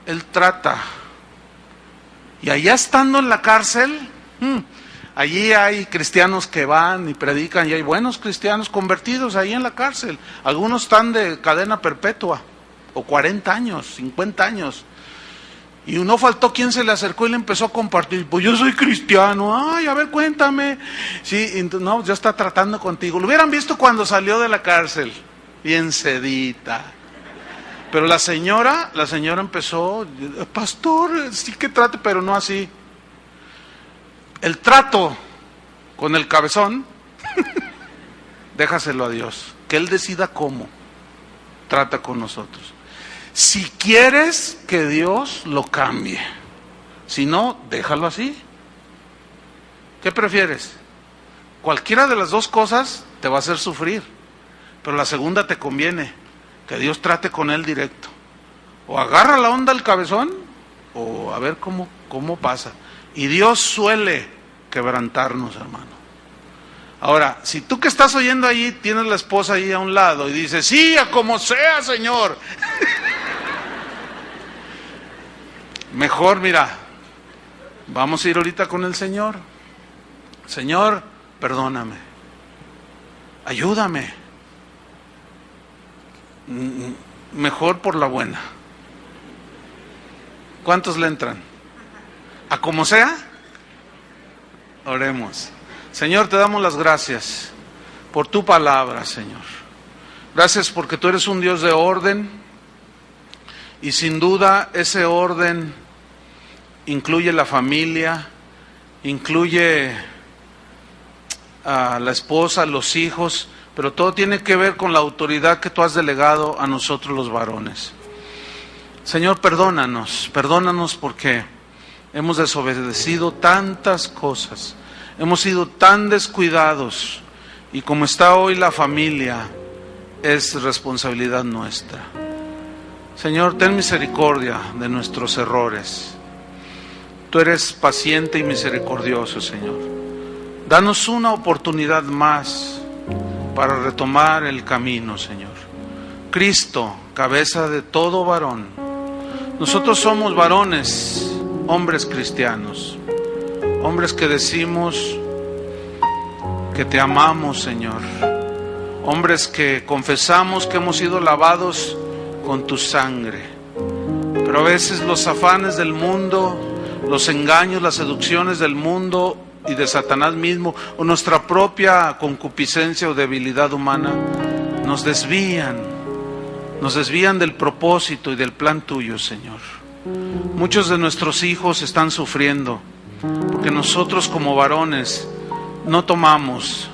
Él trata. Y allá estando en la cárcel, allí hay cristianos que van y predican, y hay buenos cristianos convertidos ahí en la cárcel. Algunos están de cadena perpetua, o 40 años, 50 años. Y no faltó quien se le acercó y le empezó a compartir, pues yo soy cristiano, a ver, cuéntame. Sí, no, ya está tratando contigo. Lo hubieran visto cuando salió de la cárcel, bien sedita. Pero la señora empezó, pastor, sí que trate, pero no así. El trato con el cabezón, déjaselo a Dios, que Él decida cómo trata con nosotros. Si quieres que Dios lo cambie, si no, déjalo así. ¿Qué prefieres? Cualquiera de las dos cosas te va a hacer sufrir, pero la segunda te conviene, que Dios trate con él directo. O agarra la onda al cabezón, o a ver cómo pasa. Y Dios suele quebrantarnos, hermano. Ahora, si tú que estás oyendo ahí, tienes la esposa ahí a un lado y dices, sí, a como sea, Señor. Mejor, mira, vamos a ir ahorita con el Señor. Señor, perdóname. Ayúdame. Mejor por la buena. ¿Cuántos le entran? ¿A como sea? Oremos. Señor, te damos las gracias por tu palabra, Señor. Gracias porque tú eres un Dios de orden, y sin duda ese orden incluye la familia, incluye a la esposa, los hijos, pero todo tiene que ver con la autoridad que tú has delegado a nosotros los varones. Señor, perdónanos porque hemos desobedecido tantas cosas, hemos sido tan descuidados, y como está hoy la familia, es responsabilidad nuestra. Señor, ten misericordia de nuestros errores. Tú eres paciente y misericordioso, Señor. Danos una oportunidad más para retomar el camino, Señor. Cristo, cabeza de todo varón. Nosotros somos varones, hombres cristianos, hombres que decimos, que te amamos, Señor. Hombres que confesamos que hemos sido lavados con tu sangre. Pero a veces los afanes del mundo, los engaños, las seducciones del mundo y de Satanás mismo, o nuestra propia concupiscencia o debilidad humana, nos desvían del propósito y del plan tuyo, Señor. Muchos de nuestros hijos están sufriendo porque nosotros como varones no tomamos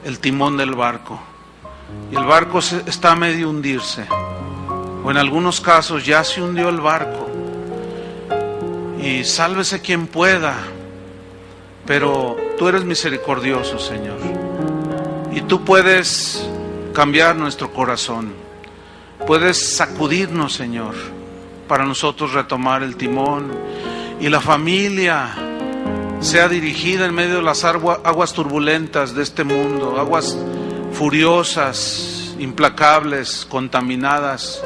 el timón del barco y el barco está a medio hundirse, o en algunos casos ya se hundió el barco, y sálvese quien pueda, pero tú eres misericordioso, Señor, y tú puedes cambiar nuestro corazón, puedes sacudirnos, Señor, para nosotros retomar el timón y la familia sea dirigida en medio de las aguas turbulentas de este mundo, aguas furiosas, implacables, contaminadas.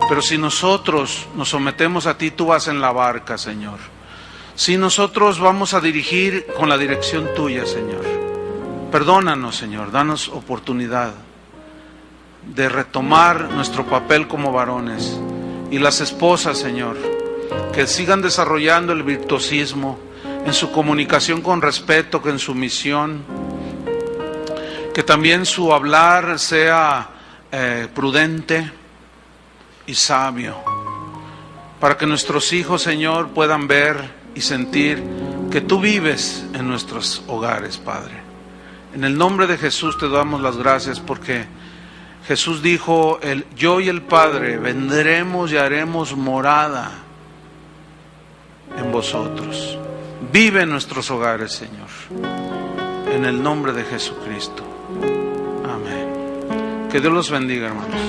Pero si nosotros nos sometemos a ti, tú vas en la barca, Señor. Si nosotros vamos a dirigir con la dirección tuya, Señor, perdónanos, Señor, danos oportunidad de retomar nuestro papel como varones. Y las esposas, Señor, que sigan desarrollando el virtuosismo en su comunicación con respeto, que en su misión, que también su hablar sea prudente y sabio, para que nuestros hijos, Señor, puedan ver y sentir que tú vives en nuestros hogares, Padre. En el nombre de Jesús te damos las gracias, porque Jesús dijo, yo y el Padre vendremos y haremos morada en vosotros. Vive en nuestros hogares, Señor, en el nombre de Jesucristo. Amén. Que Dios los bendiga, hermanos.